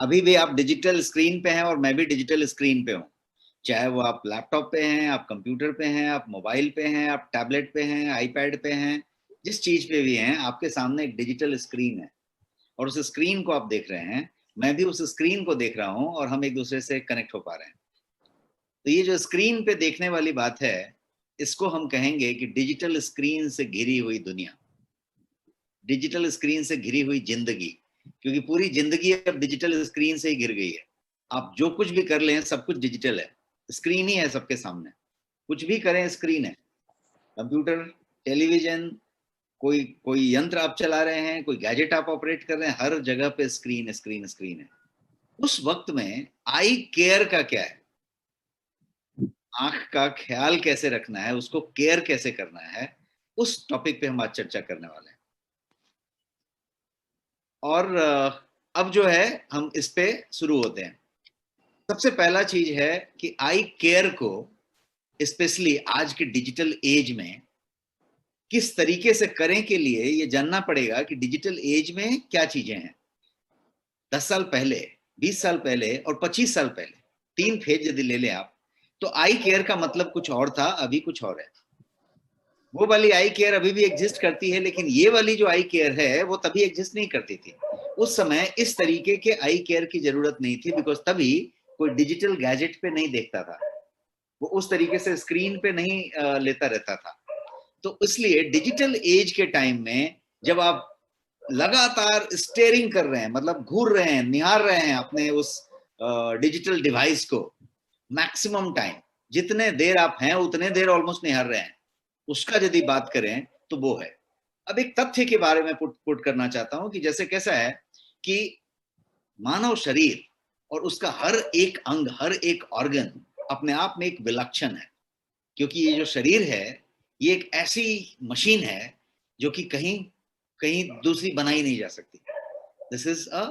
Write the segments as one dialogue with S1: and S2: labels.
S1: अभी भी आप डिजिटल स्क्रीन पे हैं और मैं भी डिजिटल स्क्रीन पे हूँ। चाहे वो आप लैपटॉप पे हैं, आप कंप्यूटर पे हैं, आप मोबाइल पे हैं, आप टैबलेट पे हैं, आईपैड पे हैं, जिस चीज पे भी हैं, आपके सामने एक डिजिटल स्क्रीन है और उस स्क्रीन को आप देख रहे हैं। मैं भी उस स्क्रीन को देख रहा हूँ और हम एक दूसरे से कनेक्ट हो पा रहे हैं। तो ये जो स्क्रीन पे देखने वाली बात है, इसको हम कहेंगे कि डिजिटल स्क्रीन से घिरी हुई दुनिया, डिजिटल स्क्रीन से घिरी हुई जिंदगी। क्योंकि पूरी जिंदगी अब डिजिटल स्क्रीन से ही घिर गई है। आप जो कुछ भी कर लें सब कुछ डिजिटल है, स्क्रीन ही है सबके सामने। कुछ भी करें स्क्रीन है। कंप्यूटर, टेलीविजन, कोई कोई यंत्र आप चला रहे हैं, कोई गैजेट आप ऑपरेट कर रहे हैं, हर जगह पे स्क्रीन स्क्रीन स्क्रीन है। उस वक्त में आई केयर का क्या है? आंख का ख्याल कैसे रखना है, उसको केयर कैसे करना है, उस टॉपिक पे हम आज चर्चा करने वाले हैं। और अब जो है हम इस पे शुरू होते हैं। सबसे पहला चीज है कि आई केयर को स्पेशली आज के डिजिटल एज में किस तरीके से करें के लिए ये जानना पड़ेगा कि डिजिटल एज में क्या चीजें हैं। 10 साल पहले, 20 साल पहले और 25 साल पहले, तीन फेज यदि ले लें आप, तो आई केयर का मतलब कुछ और था, अभी कुछ और है। वो वाली आई केयर अभी भी एग्जिस्ट करती है, लेकिन ये वाली जो आई केयर है वो तभी एग्जिस्ट नहीं करती थी। उस समय इस तरीके के आई केयर की जरूरत नहीं थी, बिकॉज तभी कोई डिजिटल गैजेट पे नहीं देखता था, वो उस तरीके से स्क्रीन पे नहीं लेता रहता था। तो इसलिए डिजिटल एज के टाइम में जब आप लगातार स्टेयरिंग कर रहे हैं, मतलब घूर रहे हैं, निहार रहे हैं अपने उस डिजिटल डिवाइस को, मैक्सिमम टाइम जितने देर आप हैं उतने देर ऑलमोस्ट निहार रहे हैं, उसका यदि बात करें तो वो है। अब एक तथ्य के बारे में पुट करना चाहता हूं कि जैसे कैसा है कि मानव शरीर और उसका हर एक अंग, हर एक ऑर्गन अपने आप में एक विलक्षण है। क्योंकि ये जो शरीर है ये एक ऐसी मशीन है जो कि कहीं कहीं दूसरी बनाई नहीं जा सकती। This is a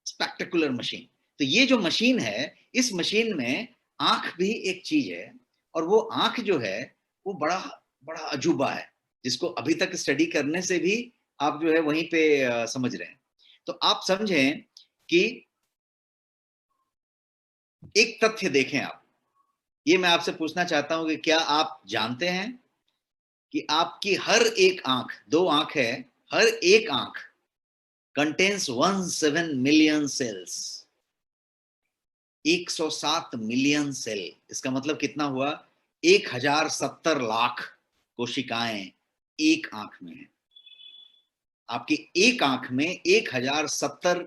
S1: spectacular machine. तो ये जो मशीन है, इस मशीन में आंख भी एक चीज है, और वो आंख जो है वो बड़ा बड़ा अजूबा है, जिसको अभी तक स्टडी करने से भी आप जो है वहीं पे समझ रहे हैं। तो आप समझें कि एक तथ्य देखें आप, ये मैं आपसे पूछना चाहता हूं कि क्या आप जानते हैं कि आपकी हर एक आंख, दो आंख है, हर एक आंख contains 17 million cells. 107 million cell, इसका मतलब कितना हुआ? 1070 लाख कोशिकाएं एक आंख में है। आपकी एक आंख में 1070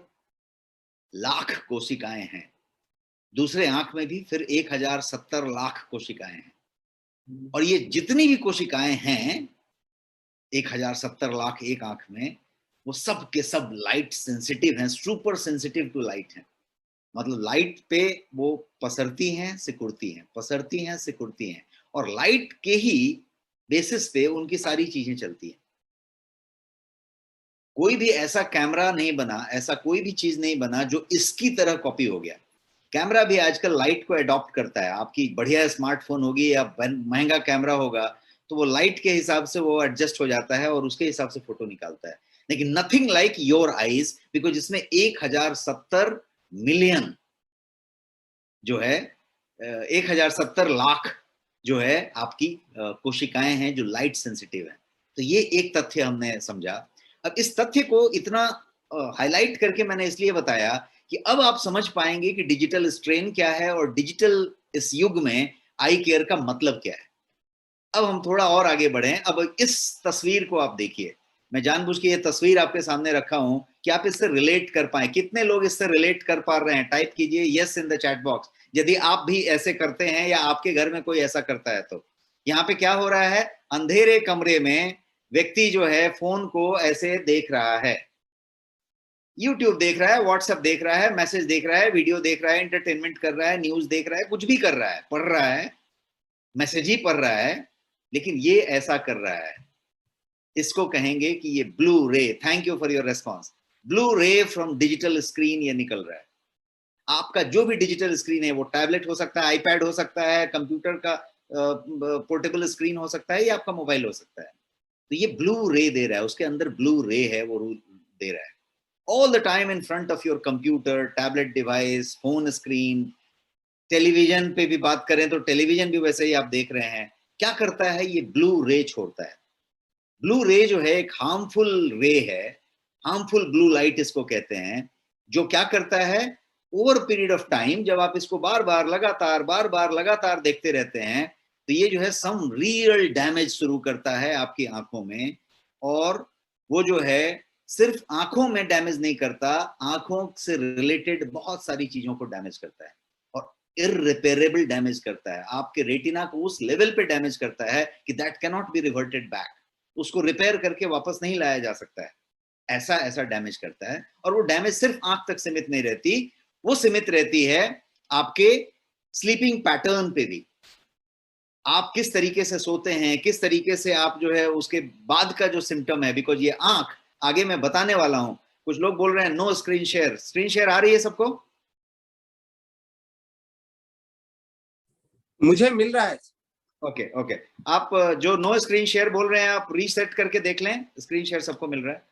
S1: लाख कोशिकाएं हैं, दूसरे आंख में भी फिर 1070 लाख कोशिकाएं हैं। और ये जितनी भी कोशिकाएं हैं 1070 लाख एक आंख में, वो सब के सब लाइट सेंसिटिव हैं, सुपर सेंसिटिव टू लाइट हैं। मतलब लाइट पे वो पसरती हैं, सिकुड़ती हैं, पसरती हैं, सिकुड़ती हैं, और लाइट के ही बेसिस पे उनकी सारी चीजें चलती हैं। कोई भी ऐसा कैमरा नहीं बना, ऐसा कोई भी चीज नहीं बना जो इसकी तरह कॉपी हो गया। कैमरा भी आजकल लाइट को अडॉप्ट करता है। आपकी बढ़िया स्मार्टफोन होगी या महंगा कैमरा होगा तो वो लाइट के हिसाब से वो एडजस्ट हो जाता है और उसके हिसाब से फोटो निकालता है। लेकिन nothing like your eyes, because इसमें 1070 मिलियन जो है, 1070 लाख जो है आपकी कोशिकाएं हैं जो लाइट सेंसिटिव है। तो ये एक तथ्य हमने समझा। अब इस तथ्य को इतना हाईलाइट करके मैंने इसलिए बताया कि अब आप समझ पाएंगे कि डिजिटल स्ट्रेन क्या है और डिजिटल इस युग में आई केयर का मतलब क्या है। अब हम थोड़ा और आगे बढ़े। अब इस तस्वीर को आप देखिए। मैं जानबूझ के ये तस्वीर आपके सामने रखा हूं कि आप इससे रिलेट कर पाए। कितने लोग इससे रिलेट कर पा रहे हैं? टाइप कीजिए yes in the chat box यदि आप भी ऐसे करते हैं या आपके घर में कोई ऐसा करता है। तो यहाँ पे क्या हो रहा है? अंधेरे कमरे में व्यक्ति जो है फोन को ऐसे देख रहा है, यूट्यूब देख रहा है, व्हाट्सएप देख रहा है, मैसेज देख रहा है, वीडियो देख रहा है, एंटरटेनमेंट कर रहा है, न्यूज देख रहा है, कुछ भी कर रहा है, पढ़ रहा है, मैसेज ही पढ़ रहा है, लेकिन ये ऐसा कर रहा है। इसको कहेंगे कि ये ब्लू रे, thank you for your response, blue रे फ्रॉम डिजिटल स्क्रीन ये निकल रहा है। आपका जो भी डिजिटल स्क्रीन है, वो टैबलेट हो सकता है, आईपैड हो सकता है, कंप्यूटर का पोर्टेबल स्क्रीन हो सकता है, या आपका मोबाइल हो सकता है। तो ये ब्लू रे दे रहा है, उसके अंदर ब्लू रे है, वो दे रहा है। all the time in front of your computer, tablet device, phone screen, television पे भी बात करें तो टेलीविजन भी वैसे ही आप देख रहे हैं, क्या करता है, ये ब्लू रे छोड़ता है। ब्लू रे जो है एक हार्मफुल रे है, हार्मफुल ब्लू लाइट इसको कहते हैं, जो क्या करता है, ओवर पीरियड ऑफ टाइम जब आप इसको बार बार लगातार देखते रहते हैं, तो ये जो है सम रियल डैमेज शुरू करता है आपकी आंखों में। और वो जो है सिर्फ आंखों में डैमेज नहीं करता, आंखों से रिलेटेड बहुत सारी चीजों को डैमेज करता है और इररिपेरेबल डैमेज करता है। आपके रेटिना को उस लेवल पे डैमेज करता है कि that can not be reverted back, उसको रिपेयर करके वापस नहीं लाया जा सकता है, ऐसा ऐसा डैमेज करता है। और वो डैमेज सिर्फ आंख तक सीमित नहीं रहती, वो सीमित रहती है आपके स्लीपिंग पैटर्न पे भी। आप किस तरीके से सोते हैं, किस तरीके से आप जो है उसके बाद का जो सिम्टम है, बिकॉज ये आंख आगे मैं बताने वाला हूं। कुछ लोग बोल रहे हैं no screen share, screen share आ रही है सबको?
S2: मुझे मिल रहा है।
S1: ओके ओके, आप जो नो स्क्रीन शेयर बोल रहे हैं आप रीसेट करके देख लें, स्क्रीन शेयर सबको मिल रहा है।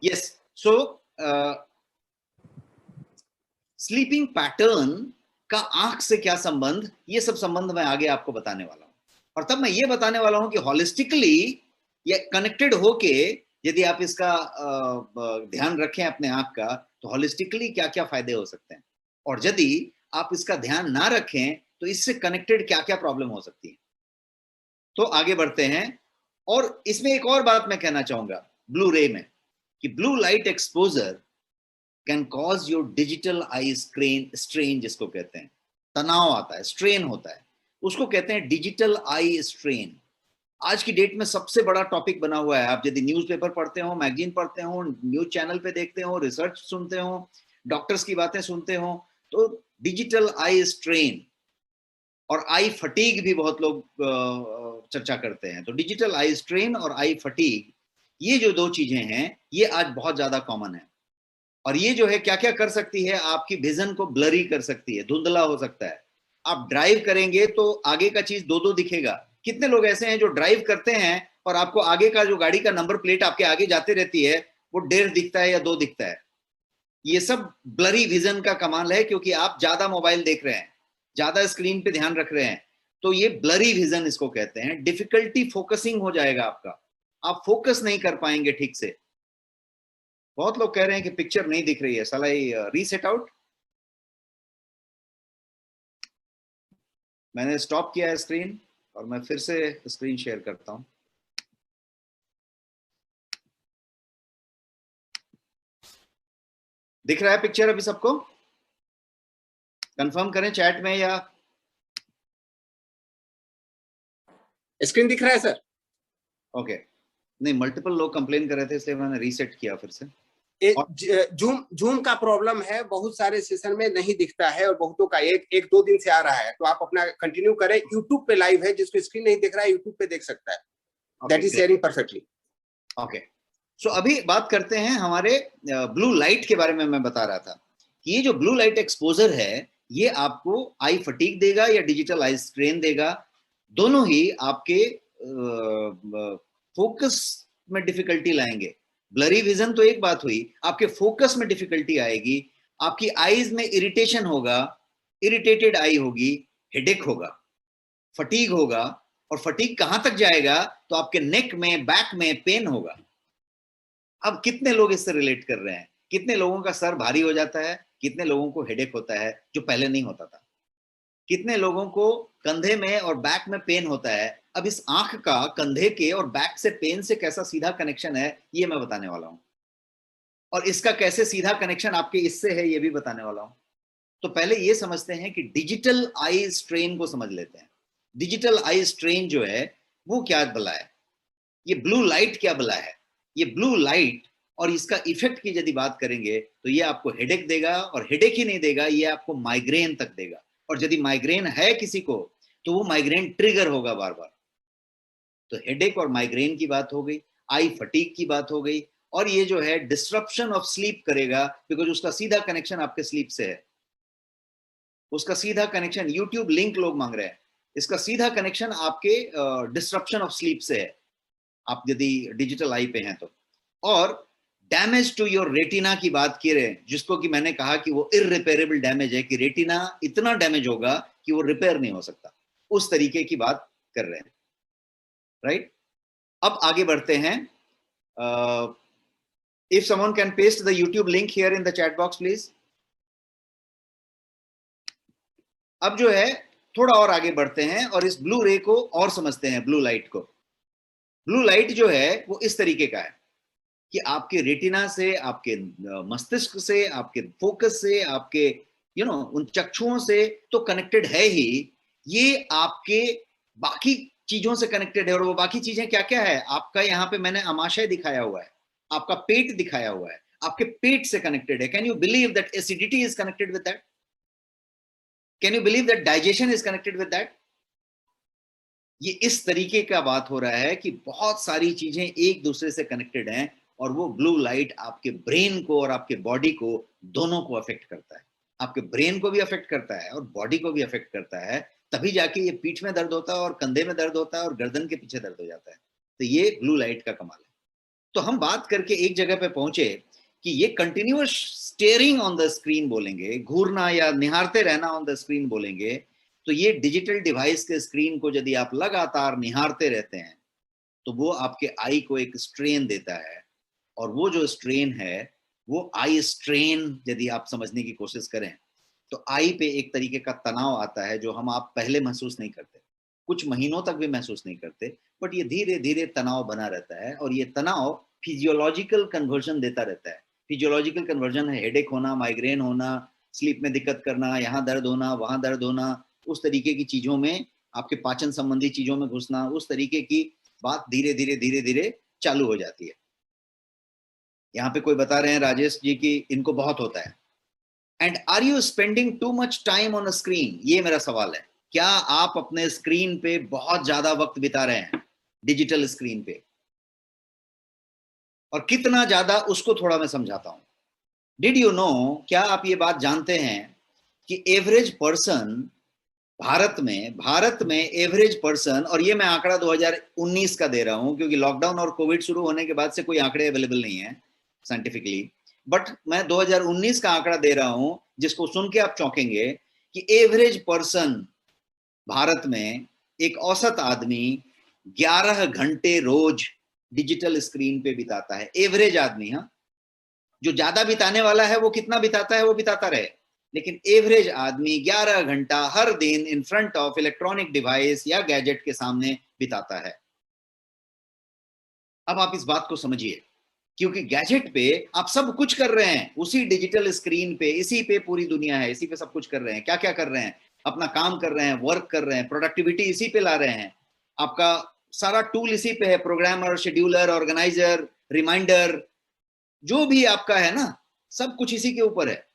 S1: यस, सो स्लीपिंग पैटर्न का आंख से क्या संबंध, ये सब संबंध मैं आगे आपको बताने वाला हूं। और तब मैं ये बताने वाला हूं कि हॉलिस्टिकली ये कनेक्टेड होके यदि आप इसका ध्यान रखें अपने आंख का, तो हॉलिस्टिकली क्या क्या फायदे हो सकते हैं, और यदि आप इसका ध्यान ना रखें तो इससे कनेक्टेड क्या क्या प्रॉब्लम हो सकती है। तो आगे बढ़ते हैं। और इसमें एक और बात मैं कहना चाहूंगा ब्लू रे में, कि blue light exposure can cause your digital eye strain, जिसको कहते हैं, तनाव आता है, स्ट्रेन होता है, उसको कहते हैं डिजिटल आई स्ट्रेन। आज की डेट में सबसे बड़ा टॉपिक बना हुआ है। आप यदि न्यूज़पेपर पढ़ते हो, मैगजीन पढ़ते हो, न्यूज चैनल पे देखते हो, रिसर्च सुनते हो, डॉक्टर्स की बातें सुनते हो, तो डिजिटल आई स्ट्रेन और आई फटीग भी बहुत लोग चर्चा करते हैं। तो डिजिटल आई स्ट्रेन और आई फटीग, ये जो दो चीजें हैं, ये आज बहुत ज्यादा कॉमन है। और ये जो है क्या क्या कर सकती है, आपकी विजन को ब्लरी कर सकती है, धुंधला हो सकता है। आप ड्राइव करेंगे तो आगे का चीज दो दो दिखेगा। कितने लोग ऐसे हैं जो ड्राइव करते हैं और आपको आगे का जो गाड़ी का नंबर प्लेट आपके आगे जाते रहती है, वो 1.5 दिखता है या 2 दिखता है। ये सब ब्लरी विजन का कमाल है, क्योंकि आप ज्यादा मोबाइल देख रहे हैं, ज्यादा स्क्रीन पे ध्यान रख रहे हैं, तो ये ब्लरी विजन इसको कहते हैं। डिफिकल्टी फोकसिंग हो जाएगा आपका, आप फोकस नहीं कर पाएंगे ठीक से। बहुत लोग कह रहे हैं कि पिक्चर नहीं दिख रही है, साला रीसेट आउट। मैंने स्टॉप किया है स्क्रीन और मैं फिर से स्क्रीन शेयर करता हूं। दिख रहा है पिक्चर अभी सबको? कंफर्म करें चैट में, या
S2: स्क्रीन दिख रहा है सर?
S1: ओके, नहीं, मल्टीपल लोग कंप्लेन कर रहे थे इसलिए मैंने रीसेट किया फिर से।
S2: जूम का प्रॉब्लम है, बहुत सारे सेशन में नहीं दिखता है और बहुतों का एक दो दिन से आ रहा है। तो आप अपना कंटिन्यू करें। यूट्यूब पे लाइव है, जिसको स्क्रीन नहीं दिख रहा है यूट्यूब पे देख सकता है। That is sharing perfectly.
S1: Okay, so अभी बात करते हैं हमारे ब्लू लाइट के बारे में। मैं बता रहा था कि ये जो ब्लू लाइट एक्सपोजर है, ये आपको आई फटीग देगा या डिजिटल आई स्ट्रेन देगा। दोनों ही आपके फोकस में डिफिकल्टी लाएंगे। ब्लरी विजन तो एक बात हुई, आपके फोकस में डिफिकल्टी आएगी, आपकी आईज में इरिटेशन होगा, इरिटेटेड आई होगी, हेडेक होगा, फटीग होगा। और फटीग कहां तक जाएगा, तो आपके नेक में, बैक में पेन होगा। अब कितने लोग इससे रिलेट कर रहे हैं? कितने लोगों का सर भारी हो जाता है, कितने लोगों को हेडेक होता है जो पहले नहीं होता था, कितने लोगों को कंधे में और बैक में पेन होता है। अब इस आंख का कंधे के और बैक से पेन से कैसा सीधा कनेक्शन है, ये मैं बताने वाला हूं। और इसका कैसे सीधा कनेक्शन आपके इससे है, ये भी बताने वाला हूं। तो पहले ये समझते हैं कि डिजिटल आई स्ट्रेन को समझ लेते हैं। डिजिटल आई स्ट्रेन जो है वो क्या बला है, ये ब्लू लाइट क्या बला है। ये ब्लू लाइट और इसका इफेक्ट की यदि बात करेंगे तो ये आपको हेडेक देगा, और हेडेक ही नहीं देगा, ये आपको माइग्रेन तक देगा। और यदि माइग्रेन है किसी को, तो वो माइग्रेन ट्रिगर होगा बार बार। तो हेडेक और माइग्रेन की बात हो गई, आई फटीग की बात हो गई, और ये जो है डिस्ट्रप्शन ऑफ स्लीप करेगा, बिकॉज उसका सीधा कनेक्शन आपके स्लीप से है। उसका सीधा कनेक्शन, यूट्यूब लिंक लोग मांग रहे हैं, इसका सीधा कनेक्शन आपके डिस्ट्रप्शन ऑफ स्लीप से है, आप यदि डिजिटल आई पे हैं तो। और डैमेज टू योर रेटिना की बात की रहे हैं, जिसको कि मैंने कहा कि वो इररिपेयरेबल डैमेज है, कि रेटिना इतना डैमेज होगा कि वो रिपेयर नहीं हो सकता, उस तरीके की बात कर रहे हैं, राइट? अब आगे बढ़ते हैं. If someone can paste the YouTube link here in the chat box, please. अब जो है थोड़ा और आगे बढ़ते हैं और इस ब्लू रे को और समझते हैं. ब्लू लाइट को, ब्लू लाइट जो है वो इस तरीके का है कि आपके रेटिना से, आपके मस्तिष्क से, आपके फोकस से, आपके उन चक्षुओं से तो कनेक्टेड है ही, ये आपके बाकी चीजों से कनेक्टेड है. और वो बाकी चीजें क्या क्या है? आपका यहाँ पे मैंने आमाशय दिखाया हुआ है, आपका पेट दिखाया हुआ है, आपके पेट से कनेक्टेड है. Can you believe that acidity is connected with that? Can you believe that digestion is connected with that? ये इस तरीके का बात हो रहा है कि बहुत सारी चीजें एक दूसरे से कनेक्टेड हैं, और वो ब्लू लाइट आपके ब्रेन को और आपके बॉडी को दोनों को अफेक्ट करता है. आपके ब्रेन को भी अफेक्ट करता है और बॉडी को भी अफेक्ट करता है. तभी जाके ये पीठ में दर्द होता है और कंधे में दर्द होता है और गर्दन के पीछे दर्द हो जाता है. तो ये ब्लू लाइट का कमाल है. तो हम बात करके एक जगह पे पहुंचे कि ये continuous steering on the screen बोलेंगे, घूरना या निहारते रहना ऑन द स्क्रीन बोलेंगे. तो ये डिजिटल डिवाइस के स्क्रीन को यदि आप लगातार निहारते रहते हैं तो वो आपके आई को एक स्ट्रेन देता है, और वो जो स्ट्रेन है वो आई स्ट्रेन यदि आप समझने की कोशिश करें तो आई पे एक तरीके का तनाव आता है जो आप पहले महसूस नहीं करते, कुछ महीनों तक भी महसूस नहीं करते, बट ये धीरे धीरे तनाव बना रहता है. और ये तनाव फिजियोलॉजिकल कन्वर्जन देता रहता है. फिजियोलॉजिकल कन्वर्जन है हेडेक होना, माइग्रेन होना, स्लीप में दिक्कत करना, यहाँ दर्द होना, वहां दर्द होना, उस तरीके की चीजों में, आपके पाचन संबंधी चीजों में घुसना, उस तरीके की बात धीरे धीरे धीरे धीरे चालू हो जाती है. यहाँ पे कोई बता रहे हैं राजेश जी की इनको बहुत होता है. And are you spending too much time on a screen? ये मेरा सवाल है. क्या आप अपने स्क्रीन पे बहुत ज्यादा वक्त बिता रहे हैं, डिजिटल स्क्रीन पे? और कितना ज्यादा, उसको थोड़ा मैं समझाता हूं. डिड यू नो, क्या आप ये बात जानते हैं कि एवरेज पर्सन भारत में एवरेज पर्सन, और ये मैं आंकड़ा 2019 का दे रहा हूं क्योंकि लॉकडाउन और कोविड शुरू होने के बाद से कोई आंकड़े अवेलेबल नहीं है साइंटिफिकली, बट मैं 2019 का आंकड़ा दे रहा हूं जिसको सुन के आप चौंकेंगे कि एवरेज पर्सन भारत में, एक औसत आदमी 11 घंटे रोज डिजिटल स्क्रीन पे बिताता है. एवरेज आदमी, हाँ, जो ज्यादा बिताने वाला है वो कितना बिताता है वो बिताता रहे, लेकिन एवरेज आदमी 11 घंटा हर दिन in front of electronic device या गैजेट के सामने बिताता है. अब आप इस बात को समझिए, क्योंकि गैजेट पे आप सब कुछ कर रहे हैं, उसी डिजिटल स्क्रीन पे, इसी पे पूरी दुनिया है, इसी पे सब कुछ कर रहे हैं. क्या क्या कर रहे हैं? अपना काम कर रहे हैं, वर्क कर रहे हैं, प्रोडक्टिविटी इसी पे ला रहे हैं. आपका सारा टूल इसी पे है, प्रोग्रामर, शेड्यूलर, ऑर्गेनाइजर, रिमाइंडर, जो भी आपका है ना, सब कुछ इसी के ऊपर है.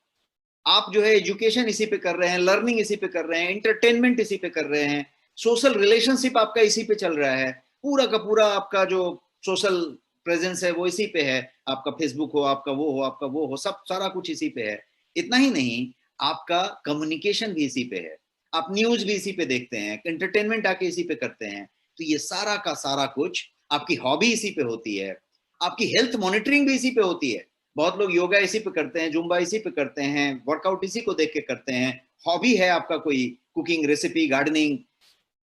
S1: आप जो है एजुकेशन इसी पे कर रहे हैं, लर्निंग इसी पे कर रहे हैं, एंटरटेनमेंट इसी पे कर रहे हैं, सोशल रिलेशनशिप आपका इसी पे चल रहा है, पूरा का पूरा आपका जो सोशल प्रेजेंस है वो इसी पे है. आपका फेसबुक हो, आपका वो हो, आपका वो हो, सब सारा कुछ इसी पे है. इतना ही नहीं, आपका कम्युनिकेशन भी इसी पे है, आप न्यूज भी इसी पे देखते हैं, एंटरटेनमेंट आके इसी पे करते हैं. तो ये सारा का सारा कुछ, आपकी हॉबी इसी पे होती है, आपकी हेल्थ मॉनिटरिंग भी इसी पे होती है. बहुत लोग योगा इसी पे करते हैं, जुम्बा इसी पे करते हैं, वर्कआउट इसी को देख के करते हैं. हॉबी है आपका कोई कुकिंग, रेसिपी, गार्डनिंग,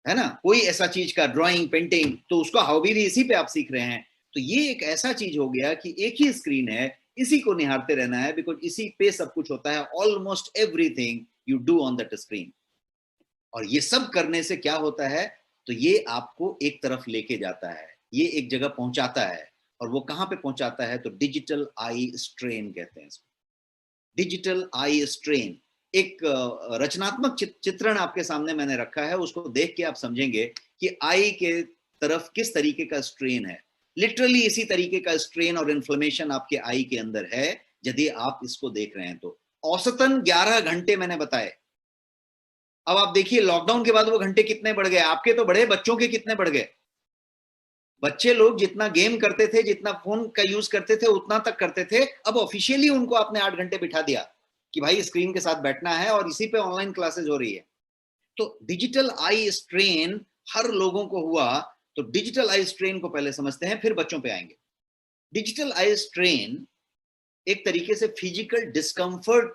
S1: है ना, कोई ऐसा चीज का, ड्राइंग, पेंटिंग, तो उसका हॉबी भी इसी पे आप सीख रहे हैं. तो ये एक ऐसा चीज हो गया कि एक ही स्क्रीन है, इसी को निहारते रहना है, बिकॉज इसी पे सब कुछ होता है. Almost everything you do on that screen. और ये सब करने से क्या होता है? तो ये आपको एक तरफ लेके जाता है, ये एक जगह पहुंचाता है. और वो कहां पे पहुंचाता है? तो डिजिटल आई स्ट्रेन कहते हैं इसको. डिजिटल आई स्ट्रेन एक रचनात्मक चित्रण आपके सामने मैंने रखा है, उसको देख के आप समझेंगे कि आई के तरफ किस तरीके का स्ट्रेन है. लिटरली इसी तरीके का स्ट्रेन और इन्फ्लेमेशन आपके आई के अंदर है, यदि आप इसको देख रहे हैं तो. औसतन 11 घंटे मैंने बताए. अब आप देखिए लॉकडाउन के बाद वो घंटे कितने बढ़ गए. आपके तो बढ़े, बच्चों के कितने बढ़ गए. बच्चे लोग जितना गेम करते थे, जितना फोन का यूज करते थे, उतना तक करते थे. अब ऑफिशियली उनको आपने 8 घंटे बिठा दिया कि भाई स्क्रीन के साथ बैठना है, और इसी पे ऑनलाइन क्लासेस हो रही है. तो डिजिटल आई स्ट्रेन हर लोगों को हुआ. तो डिजिटल आई स्ट्रेन को पहले समझते हैं, फिर बच्चों पे आएंगे. डिजिटल आई स्ट्रेन एक तरीके से फिजिकल डिस्कम्फर्ट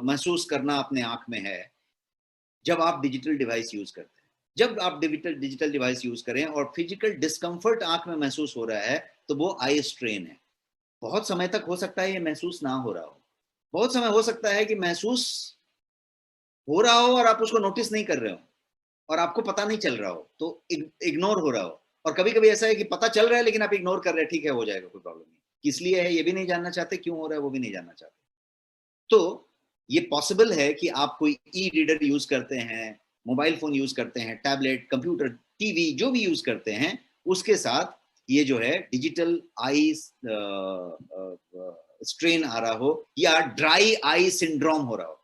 S1: महसूस करना अपने आंख में है जब आप डिजिटल डिवाइस यूज करते हैं। जब आप डिजिटल डिवाइस यूज करें और फिजिकल डिस्कम्फर्ट आंख में महसूस हो रहा है तो वो आई स्ट्रेन है। बहुत समय तक हो सकता है ये महसूस ना हो रहा हो, बहुत समय हो सकता है कि महसूस हो रहा हो और आप उसको नोटिस नहीं कर रहे हो और आपको पता नहीं चल रहा हो, तो इग्नोर हो रहा हो। और कभी कभी ऐसा है कि पता चल रहा है लेकिन आप इग्नोर कर रहे हैं, ठीक है हो जाएगा कोई प्रॉब्लम नहीं, किस लिए है ये भी नहीं जानना चाहते, क्यों हो रहा है वो भी नहीं जानना चाहते। तो ये पॉसिबल है कि आप कोई ई रीडर यूज करते हैं, मोबाइल फोन यूज करते हैं, टैबलेट, कंप्यूटर, टीवी जो भी यूज करते हैं, उसके साथ ये जो है डिजिटल आई स्ट्रेन आ रहा हो या ड्राई आई सिंड्रोम हो रहा हो।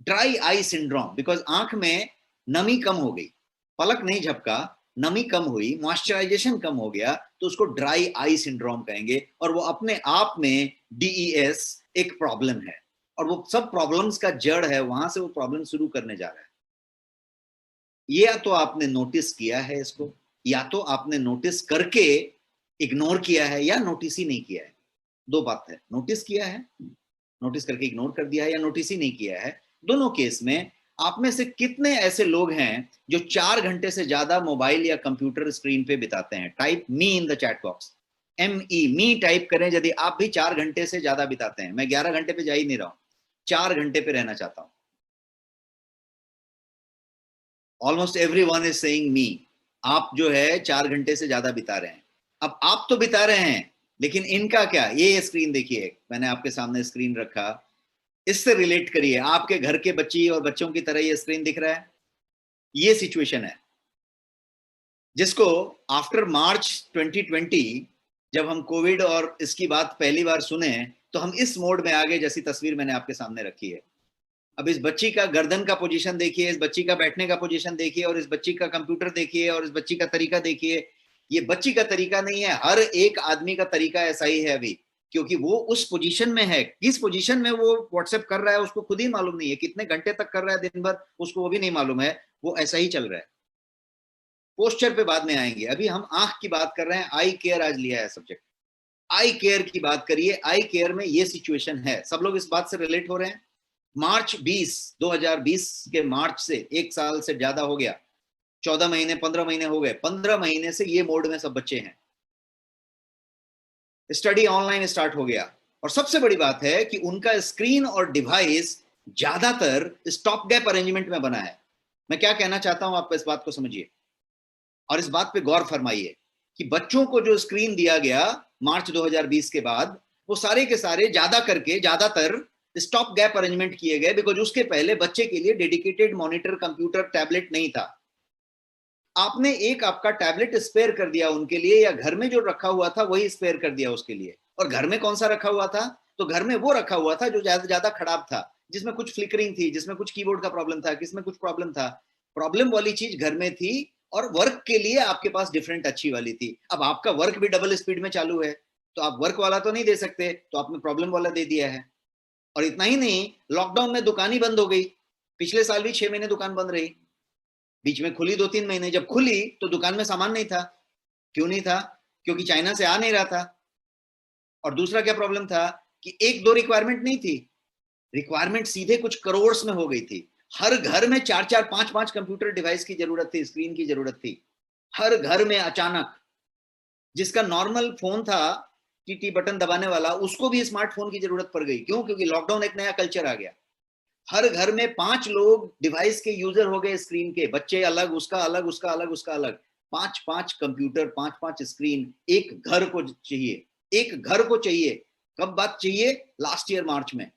S1: ड्राई आई सिंड्रोम बिकॉज आंख में नमी कम हो गई, पलक नहीं झपका, नमी कम हुई, मॉइस्चराइजेशन कम हो गया, तो उसको ड्राई आई सिंड्रोम कहेंगे। और वो अपने आप में DES एक प्रॉब्लम है और वो सब प्रॉब्लम्स का जड़ है, वहां से वो प्रॉब्लम शुरू करने जा रहा है। या तो आपने नोटिस किया है इसको, या तो आपने नोटिस करके इग्नोर किया है, या नोटिस ही नहीं किया है। दो बात है, नोटिस किया है, नोटिस करके इग्नोर कर दिया है, या नोटिस ही नहीं किया है। दोनों केस में आप में से कितने ऐसे लोग हैं जो 4 घंटे से ज्यादा मोबाइल या कंप्यूटर स्क्रीन पे बिताते हैं? Type me in the chat box, ME me type करें यदि आप भी 4 घंटे से ज्यादा बिताते हैं। मैं 11 घंटे पे जा ही नहीं रहा हूं, 4 घंटे पे रहना चाहता हूं। Almost everyone is saying me. आप जो है 4 घंटे से ज्यादा बिता रहे हैं। अब आप तो बिता रहे हैं, लेकिन इनका क्या? ये स्क्रीन देखिए, मैंने आपके सामने स्क्रीन रखा, इससे रिलेट करिए। आपके घर के बच्ची और बच्चों की तरह ये स्क्रीन दिख रहा है? ये सिचुएशन है जिसको आफ्टर मार्च 2020 जब हम कोविड और इसकी बात पहली बार सुने तो हम इस मोड में आ गए, जैसी तस्वीर मैंने आपके सामने रखी है। अब इस बच्ची का गर्दन का पोजीशन देखिए, इस बच्ची का बैठने का पोजीशन देखिए, और इस बच्ची का कंप्यूटर देखिए, और इस बच्ची का तरीका देखिए। ये बच्ची का तरीका नहीं है, हर एक आदमी का तरीका ऐसा ही है अभी, क्योंकि वो उस पोजीशन में है। किस पोजीशन में वो व्हाट्सएप कर रहा है उसको खुद ही मालूम नहीं है, कितने घंटे तक कर रहा है दिन भर उसको वो भी नहीं मालूम है, वो ऐसा ही चल रहा है। पोस्चर पे बाद में आएंगे, अभी हम आंख की बात कर रहे हैं। आई केयर आज लिया है सब्जेक्ट, आई केयर की बात करिए। आई केयर में ये सिचुएशन है, सब लोग इस बात से रिलेट हो रहे हैं। मार्च 2020 के मार्च से 1 साल से ज्यादा हो गया, 14 महीने 15 महीने हो गए, 15 महीने से ये मोड में सब बच्चे हैं। स्टडी ऑनलाइन स्टार्ट हो गया, और सबसे बड़ी बात है कि उनका स्क्रीन और डिवाइस ज्यादातर स्टॉप गैप अरेंजमेंट में बना है। मैं क्या कहना चाहता हूं, आप इस बात को समझिए और इस बात पे गौर फरमाइए कि बच्चों को जो स्क्रीन दिया गया मार्च 2020 के बाद, वो सारे के सारे ज्यादा करके ज्यादातर स्टॉप गैप अरेंजमेंट किए गए, बिकॉज उसके पहले बच्चे के लिए डेडिकेटेड मॉनिटर, कंप्यूटर, टैबलेट नहीं था। आपने एक आपका टैबलेट स्पेयर कर दिया उनके लिए, या घर में जो रखा हुआ था वही स्पेयर कर दिया उसके लिए। और घर में कौन सा रखा हुआ था? तो घर में वो रखा हुआ था जो ज्यादा ज्यादा खराब था, जिसमें कुछ फ्लिकरिंग थी, जिसमें कुछ कीबोर्ड का प्रॉब्लम था, किसमें कुछ प्रॉब्लम था। प्रॉब्लम वाली चीज घर में थी, और वर्क के लिए आपके पास डिफरेंट अच्छी वाली थी। अब आपका वर्क भी डबल स्पीड में चालू है, तो आप वर्क वाला तो नहीं दे सकते, तो आपने प्रॉब्लम वाला दे दिया है। और इतना ही नहीं, लॉकडाउन में दुकान ही बंद हो गई। पिछले साल भी 6 महीने दुकान बंद रही, बीच में खुली 2-3 महीने। जब खुली तो दुकान में सामान नहीं था। क्यों नहीं था? क्योंकि चाइना से आ नहीं रहा था। और दूसरा क्या प्रॉब्लम था कि 1-2 रिक्वायरमेंट नहीं थी, रिक्वायरमेंट सीधे कुछ करोड़ में हो गई थी। हर घर में 4-4 5-5 कंप्यूटर डिवाइस की जरूरत थी, स्क्रीन की जरूरत थी हर घर में अचानक। जिसका नॉर्मल फोन था टी बटन दबाने वाला, उसको भी स्मार्टफोन की जरूरत पड़ गई। क्यों? क्योंकि लॉकडाउन एक नया कल्चर आ गया। हर घर में 5 लोग डिवाइस के यूजर हो गए, स्क्रीन के। बच्चे अलग, उसका अलग, उसका अलग, उसका अलग। 5-5 कंप्यूटर, 5-5 स्क्रीन एक घर को चाहिए, एक घर को चाहिए। कब बात चाहिए? लास्ट ईयर मार्च में।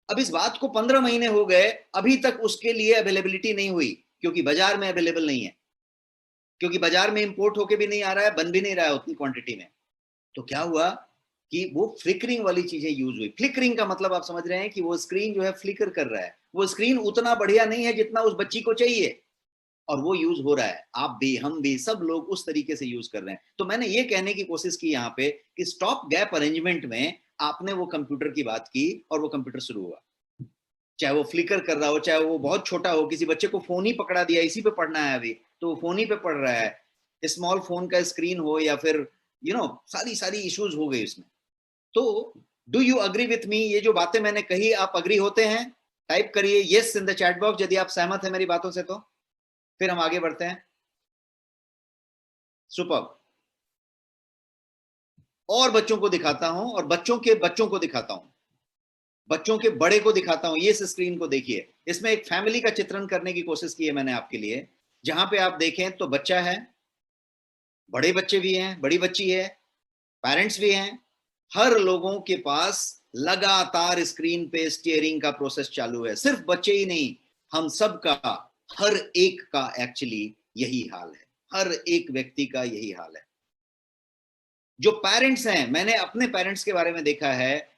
S1: अब इस बात को 15 महीने हो गए, अभी तक उसके लिए अवेलेबिलिटी नहीं हुई, क्योंकि बाजार में अवेलेबल नहीं है, क्योंकि बाजार में इंपोर्ट होके भी नहीं आ रहा है, बन भी नहीं रहा है उतनी क्वांटिटी में। तो क्या हुआ कि वो फ्लिकरिंग वाली चीजें यूज हुई। फ्लिकरिंग का मतलब आप समझ रहे हैं कि वो स्क्रीन जो है फ्लिकर कर रहा है। वो स्क्रीन उतना बढ़िया नहीं है जितना उस बच्ची को चाहिए, और वो यूज हो रहा है। आप भी, हम भी, सब लोग उस तरीके से यूज कर रहे हैं। तो मैंने ये कहने की कोशिश की यहाँ पे कि स्टॉप गैप अरेंजमेंट में आपने वो कंप्यूटर की बात की, और वो कंप्यूटर शुरू हुआ। चाहे वो फ्लिकर कर रहा हो, चाहे वो बहुत छोटा हो, किसी बच्चे को फोन ही पकड़ा दिया, इसी पे पढ़ना है अभी, तो वो फोन ही पे पढ़ रहा है। स्मॉल फोन का स्क्रीन हो, या फिर सारी सारी इश्यूज हो गई उसमें। तो do you agree with me? ये जो बातें मैंने कही आप अग्री होते हैं? टाइप करिए yes in the chat box यदि आप सहमत हैं मेरी बातों से, तो फिर हम आगे बढ़ते हैं। सुपर। और बच्चों को दिखाता हूं, और बच्चों के बच्चों को दिखाता हूं, बच्चों के बड़े को दिखाता हूं। ये इस स्क्रीन को देखिए, इसमें एक फैमिली का चित्रण करने की कोशिश की है मैंने आपके लिए, जहां पे आप देखें तो बच्चा है, बड़े बच्चे भी हैं, बड़ी बच्ची है, पेरेंट्स भी हैं, हर लोगों के पास लगातार स्क्रीन पे स्टीयरिंग का प्रोसेस चालू है। सिर्फ बच्चे ही नहीं, हम सब का, हर एक का एक्चुअली यही हाल है, हर एक व्यक्ति का यही हाल है। जो पेरेंट्स हैं, मैंने अपने पेरेंट्स के बारे में देखा है,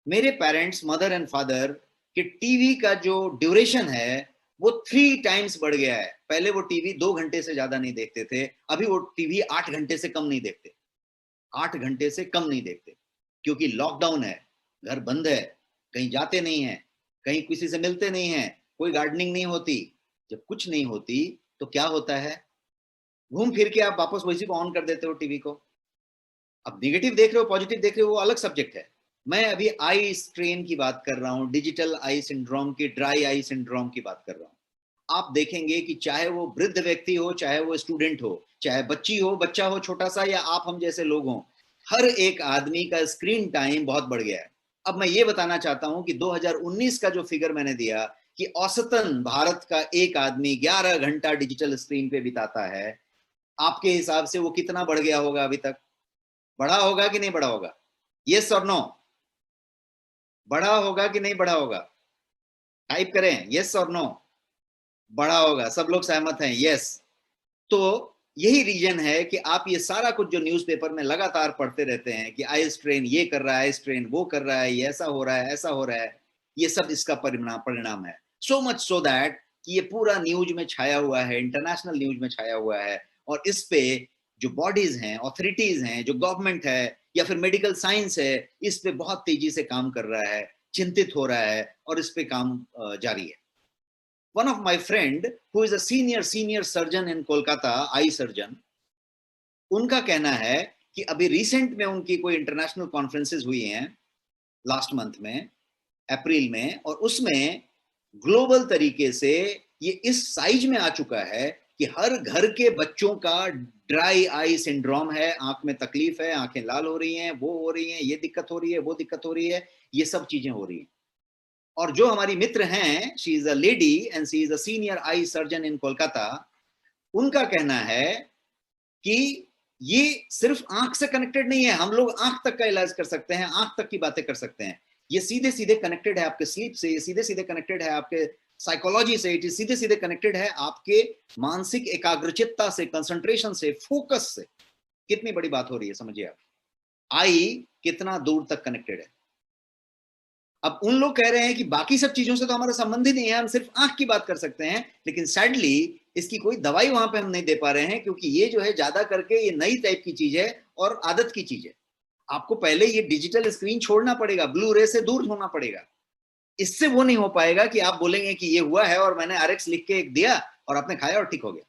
S1: मेरे पेरेंट्स मदर एंड फादर के टीवी का जो ड्यूरेशन है वो 3 टाइम्स बढ़ गया है। पहले वो टीवी 2 घंटे से ज्यादा नहीं देखते थे, अभी वो टीवी 8 घंटे से कम नहीं देखते, 8 घंटे से कम नहीं देखते, क्योंकि लॉकडाउन है, घर बंद है, कहीं जाते नहीं हैं, कहीं किसी से मिलते नहीं हैं, कोई गार्डनिंग नहीं होती। जब कुछ नहीं होती तो क्या होता है, घूम फिर के आप वापस वैसी को ऑन कर देते हो टीवी को। अब निगेटिव देख रहे हो पॉजिटिव देख रहे हो वो अलग सब्जेक्ट है। मैं अभी आई स्ट्रेन की बात कर रहा हूँ, डिजिटल आई सिंड्रोम की, ड्राई आई सिंड्रोम की बात कर रहा हूँ। आप देखेंगे कि चाहे वो वृद्ध व्यक्ति हो, चाहे वो स्टूडेंट हो, चाहे बच्ची हो, बच्चा हो छोटा सा, या आप हम जैसे लोग हों, हर एक आदमी का स्क्रीन टाइम बहुत बढ़ गया है। अब मैं ये बताना चाहता हूं कि 2019 का जो फिगर मैंने दिया कि औसतन भारत का एक आदमी 11 घंटा डिजिटल स्क्रीन पे बिताता है, आपके हिसाब से वो कितना बढ़ गया होगा अभी तक? बढ़ा होगा कि नहीं बढ़ा होगा? यस और नो? बढ़ा होगा कि नहीं बढ़ा होगा? टाइप करें यस और नो। बढ़ा होगा, सब लोग सहमत हैं, यस। तो यही रीजन है कि आप ये सारा कुछ जो न्यूज़पेपर में लगातार पढ़ते रहते हैं कि आई स्ट्रेन ये कर रहा है, आई स्ट्रेन वो कर रहा है, ये ऐसा हो रहा है, ऐसा हो रहा है, ये सब इसका परिणाम है। सो मच सो दैट कि ये पूरा न्यूज में छाया हुआ है, इंटरनेशनल न्यूज में छाया हुआ है, और इस पे जो बॉडीज हैं, ऑथोरिटीज हैं, जो गवर्नमेंट है या फिर मेडिकल साइंस है, इस पे बहुत तेजी से काम कर रहा है, चिंतित हो रहा है, और इस पे काम जारी है। One of my friend who is a senior surgeon in Kolkata, eye surgeon, उनका कहना है कि अभी रिसेंट में उनकी कोई इंटरनेशनल कॉन्फ्रेंसेस हुई हैं लास्ट मंथ में, अप्रैल में, और उसमें ग्लोबल तरीके से ये इस साइज में आ चुका है कि हर घर के बच्चों का ड्राई आई सिंड्रोम है, आंख में तकलीफ है, आंखें लाल हो रही हैं, वो हो रही हैं, ये दिक्कत हो रही है, वो दिक्कत हो रही है, ये सब चीजें हो रही हैं। और जो हमारी मित्र हैं, she is a lady and she is a senior eye surgeon इन कोलकाता, उनका कहना है कि ये सिर्फ आंख से कनेक्टेड नहीं है, हम लोग आंख तक का इलाज कर सकते हैं, आंख तक की बातें कर सकते हैं, ये सीधे सीधे कनेक्टेड है आपके स्लीप से, ये सीधे सीधे कनेक्टेड है आपके साइकोलॉजी से, इट सीधे सीधे कनेक्टेड है आपके मानसिक एकाग्रचित्ता से, कंसंट्रेशन से, फोकस से। कितनी बड़ी बात हो रही है, समझिए आप, आई कितना दूर तक कनेक्टेड है। अब उन लोग कह रहे हैं कि बाकी सब चीजों से तो हमारा संबंध ही नहीं है, हम सिर्फ आंख की बात कर सकते हैं, लेकिन सैडली इसकी कोई दवाई वहां पे हम नहीं दे पा रहे हैं, क्योंकि ये जो है ज्यादा करके ये नई टाइप की चीज है और आदत की चीज है। आपको पहले ये डिजिटल स्क्रीन छोड़ना पड़ेगा, ब्लू रे से दूर होना पड़ेगा। इससे वो नहीं हो पाएगा कि आप बोलेंगे कि ये हुआ है और मैंने आरएक्स लिख के एक दिया और आपने खाया और ठीक हो गया।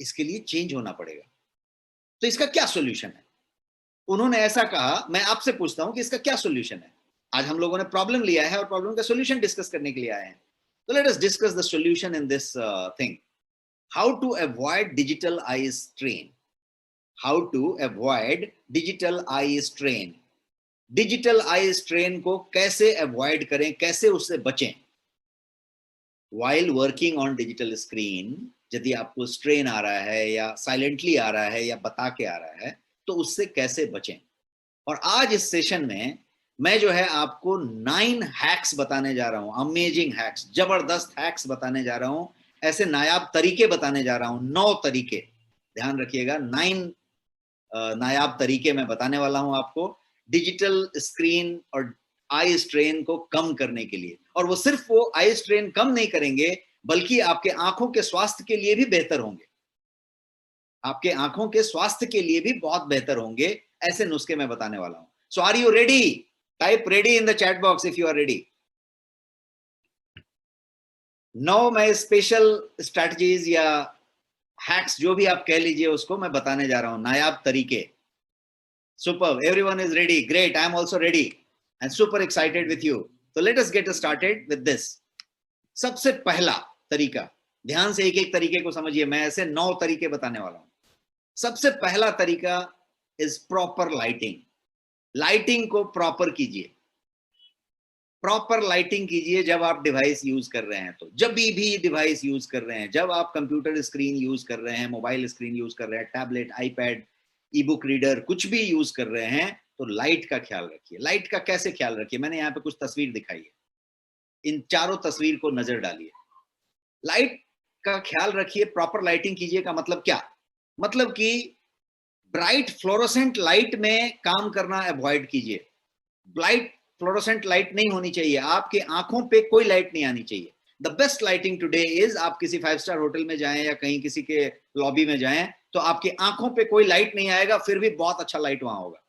S1: इसके लिए चेंज होना पड़ेगा। तो इसका क्या सोल्यूशन है? उन्होंने ऐसा कहा, मैं आपसे पूछता हूं कि इसका क्या सोल्यूशन है? आज हम लोगों ने प्रॉब्लम लिया है और प्रॉब्लम का सोल्यूशन डिस्कस करने के लिए आए हैं। तो let us discuss the solution in this thing. How to avoid digital eye strain. How to avoid digital eye strain. Digital eye strain को कैसे अवॉइड करें, कैसे उससे बचें? While working on digital screen, यदि आपको स्ट्रेन आ रहा है या साइलेंटली आ रहा है या बता के आ रहा है, तो उससे कैसे बचें? और आज इस सेशन में मैं जो है आपको 9 हैक्स बताने जा रहा हूं, अमेजिंग हैक्स, जबरदस्त हैक्स बताने जा रहा हूं, ऐसे नायाब तरीके बताने जा रहा हूं, 9 तरीके, ध्यान रखिएगा, 9 नायाब तरीके मैं बताने वाला हूं आपको डिजिटल स्क्रीन और आई स्ट्रेन को कम करने के लिए। और वो सिर्फ वो आई स्ट्रेन कम नहीं करेंगे, बल्कि आपके आंखों के स्वास्थ्य के लिए भी बेहतर होंगे, आपके आंखों के स्वास्थ्य के लिए भी बहुत बेहतर होंगे। ऐसे नुस्खे मैं बताने वाला हूं। So are you ready? Type ready in the chat box if you are ready. 9 मैं स्पेशल स्ट्रैटेजीज या हैक्स, जो भी आप कह लीजिए उसको, मैं बताने जा रहा हूं, नायाब तरीके। Super, everyone is ready, great, I am also ready. and super excited with you. So let us get started with this. सबसे पहला तरीका, ध्यान से एक एक तरीके को समझिए, मैं ऐसे 9 तरीके बताने वाला हूं। सबसे पहला तरीका इज प्रॉपर लाइटिंग। लाइटिंग को प्रॉपर कीजिए। प्रॉपर लाइटिंग कीजिए जब आप डिवाइस यूज कर रहे हैं। तो जब भी डिवाइस यूज कर रहे हैं, जब आप कंप्यूटर स्क्रीन यूज कर रहे हैं, मोबाइल स्क्रीन यूज कर रहे हैं, टैबलेट, आईपैड, ई बुक रीडर, कुछ भी यूज कर रहे हैं, तो लाइट का ख्याल रखिए। लाइट का कैसे ख्याल रखिए, मैंने यहाँ पे कुछ तस्वीर दिखाई है, इन चारों तस्वीर को नजर डालिए। लाइट का ख्याल रखिए, प्रॉपर लाइटिंग कीजिए का मतलब क्या? मतलब कि ब्राइट फ्लोरोसेंट लाइट में काम करना अवॉइड कीजिए। ब्राइट फ्लोरोसेंट लाइट नहीं होनी चाहिए, आपके आंखों पे कोई लाइट नहीं आनी चाहिए। The best lighting today is, आप किसी 5 स्टार होटल में जाएं या कहीं किसी के लॉबी में जाएं, तो आपकी आंखों पे कोई लाइट नहीं आएगा, फिर भी बहुत अच्छा लाइट वहां होगा।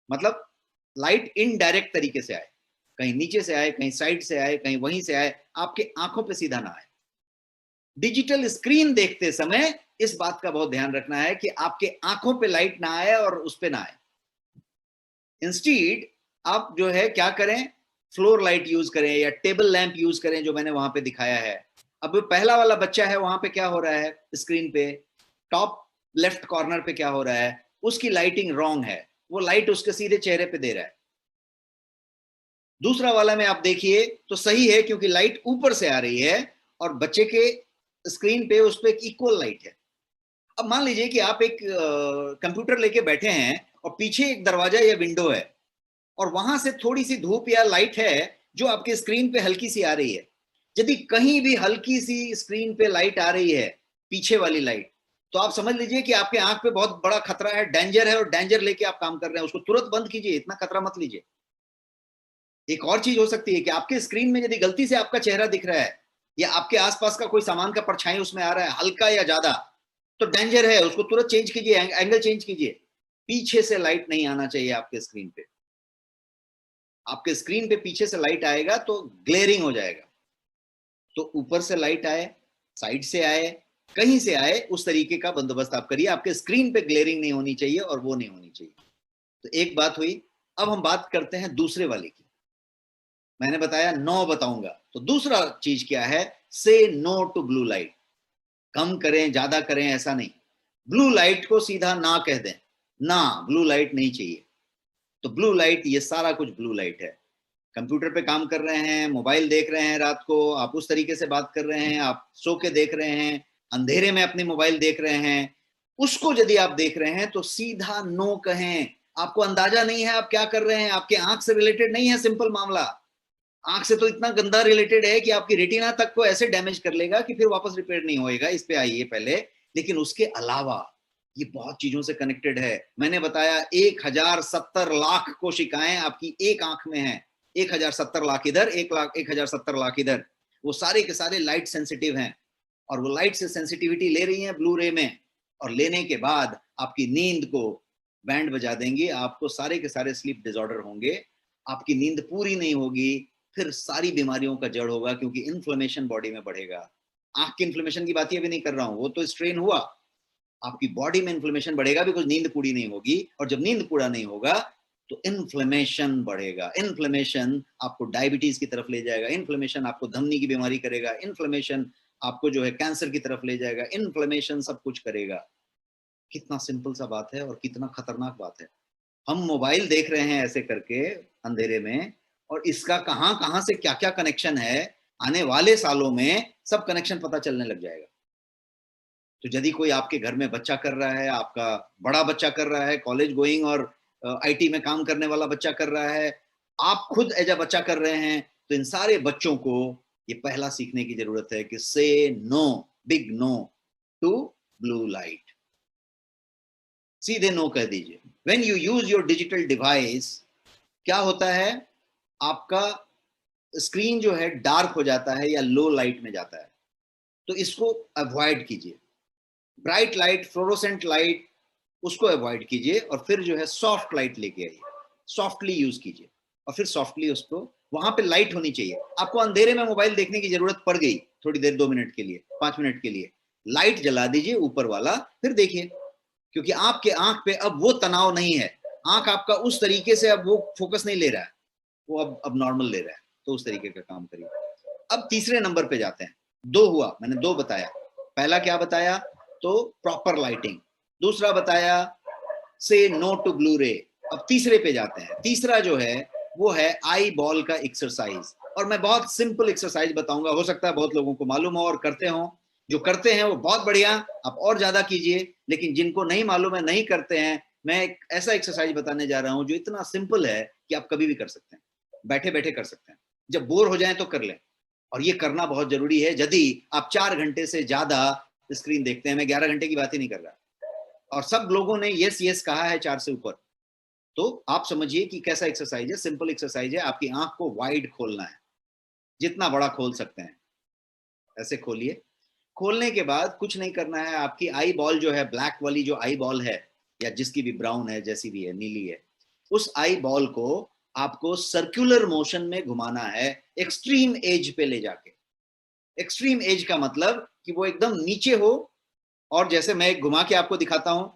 S1: मतलब लाइट इनडायरेक्ट तरीके से आए, कहीं नीचे से आए, कहीं साइड से आए, कहीं वहीं से आए, आपके आंखों पे सीधा ना आए। डिजिटल स्क्रीन देखते समय इस बात का बहुत ध्यान रखना है कि आपके आंखों पे लाइट ना आए और उस पे ना आए। इंस्टीड आप जो है क्या करें, फ्लोर लाइट यूज करें या टेबल लैंप यूज करें, जो मैंने वहां पे दिखाया है। अब पहला वाला बच्चा है, वहां पे क्या हो रहा है, स्क्रीन पे टॉप लेफ्ट कॉर्नर पे क्या हो रहा है, उसकी लाइटिंग रॉन्ग है, वो लाइट उसके सीधे चेहरे पे दे रहा है। दूसरा वाला में आप देखिए तो सही है, क्योंकि लाइट ऊपर से आ रही है और बच्चे के स्क्रीन पे उस पे एक इक्वल लाइट है। अब मान लीजिए कि आप एक कंप्यूटर लेके बैठे हैं और पीछे एक दरवाजा या विंडो है और वहां से थोड़ी सी धूप या लाइट है जो आपके स्क्रीन पे हल्की सी आ रही है। यदि कहीं भी हल्की सी स्क्रीन पे लाइट आ रही है, पीछे वाली लाइट, तो आप समझ लीजिए कि आपके आंख पे बहुत बड़ा खतरा है, डेंजर है, और डेंजर लेके आप काम कर रहे हैं, उसको तुरंत बंद कीजिए, इतना खतरा मत लीजिए। एक और चीज हो सकती है कि आपके स्क्रीन में यदि गलती से आपका चेहरा दिख रहा है या आपके आसपास का कोई सामान का परछाई उसमें आ रहा है हल्का या ज्यादा, तो डेंजर है, उसको तुरंत चेंज कीजिए, एंगल चेंज कीजिए। पीछे से लाइट नहीं आना चाहिए आपके स्क्रीन पे। आपके स्क्रीन पे पीछे से लाइट आएगा तो ग्लेयरिंग हो जाएगा। तो ऊपर से लाइट आए, साइड से आए, कहीं से आए, उस तरीके का बंदोबस्त आप करिए। आपके स्क्रीन पे ग्लेयरिंग नहीं होनी चाहिए और वो नहीं होनी चाहिए। तो एक बात हुई। अब हम बात करते हैं दूसरे वाले की। मैंने बताया 9 बताऊंगा, तो दूसरा चीज क्या है, से नो टू ब्लू लाइट। कम करें ज्यादा करें ऐसा नहीं, ब्लू लाइट को सीधा ना कह दें, ना ब्लू लाइट नहीं चाहिए। तो ब्लू लाइट, ये सारा कुछ ब्लू लाइट है। कंप्यूटर पे काम कर रहे हैं, मोबाइल देख रहे हैं रात को, आप उस तरीके से बात कर रहे हैं, आप सो के देख रहे हैं, अंधेरे में अपने मोबाइल देख रहे हैं, उसको यदि आप देख रहे हैं तो सीधा नो कहें। आपको अंदाजा नहीं है आप क्या कर रहे हैं, आपके आंख से रिलेटेड नहीं है, सिंपल मामला। आंख से तो इतना गंदा रिलेटेड है कि आपकी रेटिना तक को ऐसे डैमेज कर लेगा कि फिर वापस रिपेयर नहीं होएगा। इस पे आइए पहले। लेकिन उसके अलावा ये बहुत चीजों से कनेक्टेड है। मैंने बताया 1070 लाख कोशिकाएं आपकी एक आंख में है। 1070 लाख इधर, 1070 लाख इधर। वो सारे के सारे लाइट सेंसिटिव हैं और वो लाइट से सेंसिटिविटी ले रही है ब्लू रे में, और लेने के बाद आपकी नींद को बैंड बजा देंगी। आपको सारे के सारे स्लीप डिसऑर्डर होंगे, आपकी नींद पूरी नहीं होगी, फिर सारी बीमारियों का जड़ होगा, क्योंकि इन्फ्लेमेशन बॉडी में बढ़ेगा। आंख की इन्फ्लेमेशन की बात ये भी नहीं कर रहा हूं, वो तो स्ट्रेन हुआ। आपकी बॉडी में इन्फ्लेमेशन बढ़ेगा, बिकॉज नींद पूरी नहीं होगी, और जब नींद पूरा नहीं होगा तो इन्फ्लेमेशन बढ़ेगा। इन्फ्लेमेशन आपको डायबिटीज की तरफ ले जाएगा, इन्फ्लेमेशन आपको धमनी की बीमारी करेगा, इन्फ्लेमेशन आपको जो है कैंसर की तरफ ले जाएगा, इन्फ्लेमेशन सब कुछ करेगा। कितना सिंपल सा बात है और कितना खतरनाक बात है। हम मोबाइल देख रहे हैं ऐसे करके अंधेरे में, और इसका कहां कहां से क्या क्या कनेक्शन है, आने वाले सालों में सब कनेक्शन पता चलने लग जाएगा। तो यदि कोई आपके घर में बच्चा कर रहा है, आपका बड़ा बच्चा कर रहा है, कॉलेज गोइंग और आईटी में काम करने वाला बच्चा कर रहा है, आप खुद एज अ बच्चा कर रहे हैं, तो इन सारे बच्चों को ये पहला सीखने की जरूरत है कि say no, big no to blue light. सीधे नो कह दीजिए। When you use your digital device, क्या होता है, आपका स्क्रीन जो है डार्क हो जाता है या लो लाइट में जाता है। तो इसको अवॉइड कीजिए। ब्राइट लाइट, फ्लोरोसेंट लाइट, उसको अवॉइड कीजिए, और फिर जो है सॉफ्ट लाइट लेके आइए, सॉफ्टली यूज कीजिए, और फिर सॉफ्टली उसको, वहां पे लाइट होनी चाहिए। आपको अंधेरे में मोबाइल देखने की जरूरत पड़ गई थोड़ी देर, 2 मिनट के लिए, 5 मिनट के लिए, लाइट जला दीजिए ऊपर वाला, फिर देखिए। क्योंकि आपके आंख पे अब वो तनाव नहीं है, आंख आपका उस तरीके से अब वो फोकस नहीं ले रहा है। वो अब नॉर्मल ले रहा है, तो उस तरीके का काम करिए। अब तीसरे नंबर पे जाते हैं। 2 हुआ, मैंने 2 बताया। पहला क्या बताया, तो प्रॉपर लाइटिंग। दूसरा बताया से नो टू ब्लू रे। अब तीसरे पे जाते हैं। तीसरा जो है वो है आई बॉल का एक्सरसाइज, और मैं बहुत सिंपल एक्सरसाइज बताऊंगा, हो सकता है बहुत लोगों को मालूम हो और करते हो। जो करते हैं वो बहुत बढ़िया, आप और ज्यादा कीजिए, लेकिन जिनको नहीं मालूम है, नहीं करते हैं, मैं एक ऐसा एक्सरसाइज बताने जा रहा हूं जो इतना सिंपल है कि आप कभी भी कर सकते हैं, बैठे बैठे कर सकते हैं, जब बोर हो जाए तो कर लें। और ये करना बहुत जरूरी है यदि आप 4 घंटे से ज्यादा स्क्रीन देखते हैं। मैं 11 घंटे की बात ही नहीं कर रहा, और सब लोगों ने यस यस कहा है 4 से ऊपर। तो आप समझिए कि कैसा एक्सरसाइज है, सिंपल एक्सरसाइज है। आपकी आंख को वाइड खोलना है, जितना बड़ा खोल सकते हैं ऐसे खोलिए। खोलने के बाद कुछ नहीं करना है, आपकी आई बॉल जो है, ब्लैक वाली जो आई बॉल है, या जिसकी भी ब्राउन है, जैसी भी है, नीली है, उस आई बॉल को आपको सर्कुलर मोशन में घुमाना है, एक्सट्रीम एज पे ले जाके। एक्सट्रीम एज का मतलब कि वो एकदम नीचे हो, और जैसे मैं घुमा के आपको दिखाता हूं,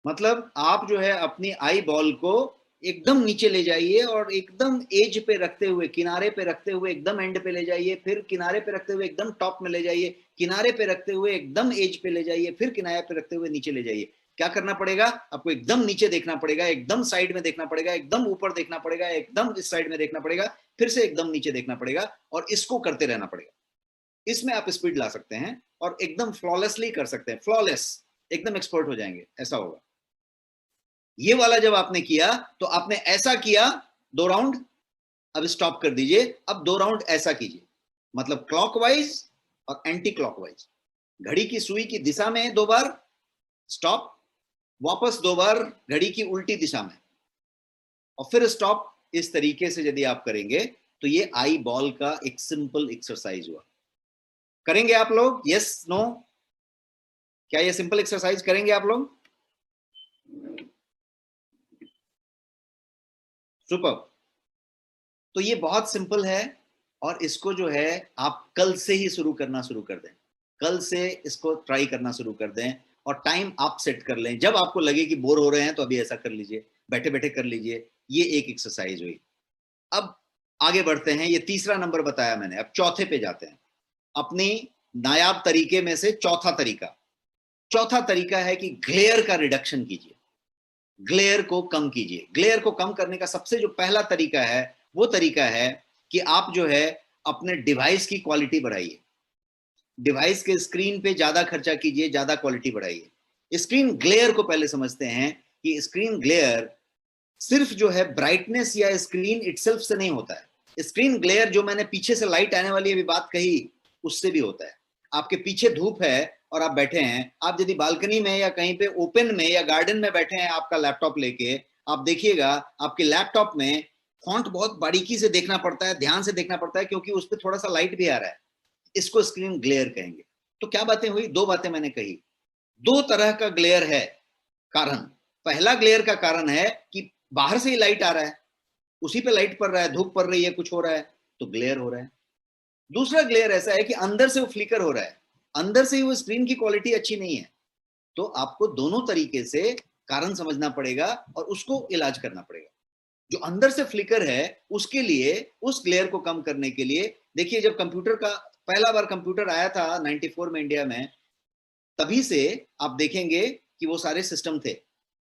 S1: मतलब आप जो है अपनी आई बॉल को एकदम नीचे ले जाइए, और एकदम एज पे रखते हुए, किनारे पे रखते हुए एकदम एंड पे ले जाइए, फिर किनारे पे रखते हुए एकदम टॉप में ले जाइए, किनारे पे रखते हुए एकदम एज पे ले जाइए, फिर किनारे पे रखते हुए नीचे ले जाइए। क्या करना पड़ेगा आपको, एकदम नीचे देखना पड़ेगा, एकदम साइड में देखना पड़ेगा, एकदम ऊपर देखना पड़ेगा, एकदम इस साइड में देखना पड़ेगा, फिर से एकदम नीचे देखना पड़ेगा, और इसको करते रहना पड़ेगा। इसमें आप स्पीड ला सकते हैं और एकदम फ्लॉलेसली कर सकते हैं, फ्लॉलेस, एकदम एक्सपर्ट हो जाएंगे, ऐसा होगा। ये वाला जब आपने किया तो आपने ऐसा किया 2 राउंड, अब स्टॉप कर दीजिए। अब 2 राउंड ऐसा कीजिए, मतलब क्लॉकवाइज और एंटी क्लॉकवाइज। घड़ी की सुई की दिशा में 2 बार स्टॉप, वापस 2 बार घड़ी की उल्टी दिशा में, और फिर स्टॉप। इस तरीके से यदि आप करेंगे तो ये आई बॉल का एक सिंपल एक्सरसाइज हुआ। करेंगे आप लोग, यस नो? क्या ये सिंपल एक्सरसाइज करेंगे आप लोग? सुपर। तो ये बहुत सिंपल है, और इसको जो है आप कल से ही शुरू कर दें। कल से इसको ट्राई करना शुरू कर दें, और टाइम आप सेट कर लें। जब आपको लगे कि बोर हो रहे हैं तो अभी ऐसा कर लीजिए, बैठे बैठे कर लीजिए। ये एक एक्सरसाइज हुई। अब आगे बढ़ते हैं, ये तीसरा नंबर बताया मैंने, अब चौथे पे जाते हैं। अपनी नायाब तरीके में से चौथा तरीका। चौथा तरीका है कि ग्लेयर का रिडक्शन कीजिए, ग्लेयर को कम कीजिए। ग्लेयर को कम करने का सबसे जो पहला तरीका है, वो तरीका है कि आप जो है अपने डिवाइस की क्वालिटी बढ़ाइए। डिवाइस के स्क्रीन पे ज्यादा खर्चा कीजिए, ज्यादा क्वालिटी बढ़ाइए। स्क्रीन ग्लेयर को पहले समझते हैं कि स्क्रीन ग्लेयर सिर्फ जो है ब्राइटनेस या स्क्रीन इटसेल्फ से नहीं होता है। स्क्रीन ग्लेयर जो मैंने पीछे से लाइट आने वाली अभी बात कही, उससे भी होता है। आपके पीछे धूप है और आप बैठे हैं, आप यदि बालकनी में या कहीं पे ओपन में या गार्डन में बैठे हैं आपका लैपटॉप लेके, आप देखिएगा आपके लैपटॉप में फॉन्ट बहुत बारीकी से देखना पड़ता है, ध्यान से देखना पड़ता है, क्योंकि उस पर थोड़ा सा लाइट भी आ रहा है। इसको स्क्रीन ग्लेयर कहेंगे। तो क्या बातें हुई, 2 बातें मैंने कही। 2 तरह का ग्लेयर है कारण। पहला ग्लेयर का कारण है कि बाहर से ही लाइट आ रहा है, उसी पे लाइट पड़ रहा है, धूप पड़ रही है, कुछ हो रहा है, तो ग्लेयर हो रहा है। दूसरा ग्लेयर ऐसा है कि अंदर से वो फ्लिकर हो रहा है, अंदर से ही वो स्क्रीन की क्वालिटी अच्छी नहीं है। तो आपको दोनों तरीके से कारण समझना पड़ेगा और उसको इलाज करना पड़ेगा। जो अंदर से फ्लिकर है, उसके लिए, उस ग्लेयर को कम करने के लिए, देखिए जब कंप्यूटर का पहला बार कंप्यूटर आया था 94 में इंडिया में, तभी से आप देखेंगे कि वो सारे सिस्टम थे।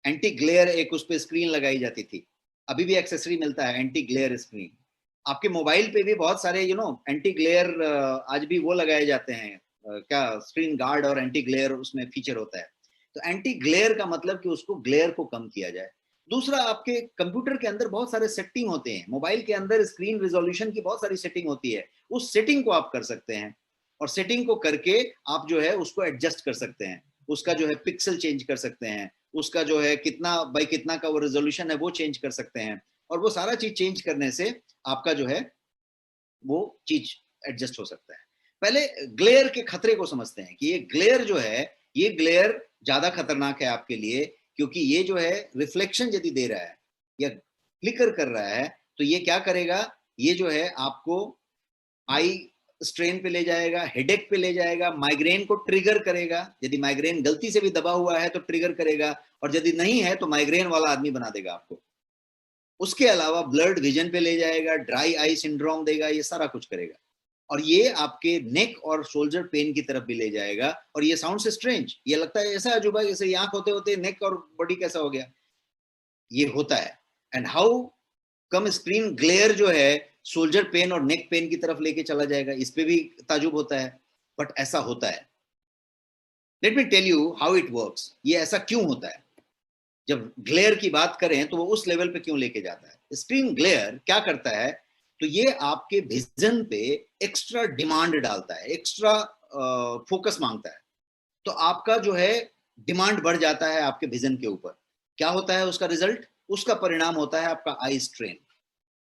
S1: एंटी ग्लेयर एक उस पर स्क्रीन लगाई जाती थी, अभी भी एक्सेसरी मिलता है एंटी ग्लेयर स्क्रीन। आपके मोबाइल पे भी बहुत सारे एंटी ग्लेयर आज भी वो लगाए जाते हैं, क्या स्क्रीन गार्ड और एंटी ग्लेयर उसमें फीचर होता है। तो एंटी ग्लेयर का मतलब कि उसको ग्लेयर को कम किया जाए। दूसरा, आपके कंप्यूटर के अंदर बहुत सारे सेटिंग होते हैं, मोबाइल के अंदर स्क्रीन रिजोल्यूशन की बहुत सारी सेटिंग होती है, उस सेटिंग को आप कर सकते हैं, और सेटिंग को करके आप जो है उसको एडजस्ट कर सकते हैं। उसका जो है पिक्सल चेंज कर सकते हैं, उसका जो है कितना बाई कितना का वो रेजोल्यूशन है वो चेंज कर सकते हैं, और वो सारा चीज चेंज करने से आपका जो है वो चीज एडजस्ट हो सकता है। पहले ग्लेयर के खतरे को समझते हैं कि ये ग्लेयर जो है, ये ग्लेयर ज्यादा खतरनाक है आपके लिए, क्योंकि ये जो है रिफ्लेक्शन यदि दे रहा है या फ्लिकर कर रहा है, तो ये क्या करेगा, ये जो है आपको आई स्ट्रेन पे ले जाएगा, हेडेक पे ले जाएगा, माइग्रेन को ट्रिगर करेगा। यदि माइग्रेन गलती से भी दबा हुआ है तो ट्रिगर करेगा, और यदि नहीं है तो माइग्रेन वाला आदमी बना देगा आपको। उसके अलावा ब्लर्ड विजन पे ले जाएगा, ड्राई आई सिंड्रोम देगा, ये सारा कुछ करेगा। और ये आपके नेक और शोल्डर पेन की तरफ भी ले जाएगा। और ये साउंड से स्ट्रेंज, ये लगता है ऐसा अजूबा जैसे ये आंख होते होते नेक और बॉडी कैसा हो गया, ये होता है। And how come screen glare जो है शोल्डर पेन और नेक पेन की तरफ लेके चला जाएगा, इस पे भी ताजुब होता है, बट ऐसा होता है। Let me tell you how it works. ये ऐसा क्यों होता है? जब ग्लेयर की बात करें तो वो उस लेवल पे क्यों लेके जाता है? स्क्रीन ग्लेयर क्या करता है, तो ये आपके विजन पे एक्स्ट्रा डिमांड डालता है, एक्स्ट्रा फोकस मांगता है। तो आपका जो है डिमांड बढ़ जाता है आपके विजन के ऊपर। क्या होता है उसका रिजल्ट? उसका परिणाम होता है आपका आई स्ट्रेन।